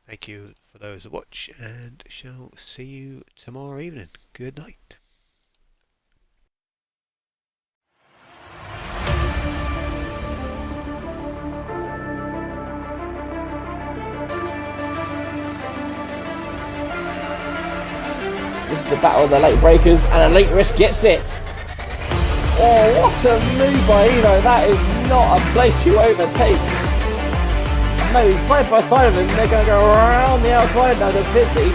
Thank you for those who watch, and shall see you tomorrow evening. Good night. This is the battle of the late breakers, and Elite Risk gets it. Oh, what a move by Eno. That is not a place you overtake. Maybe side by side of him, they're going to go around the outside now to Pitsy.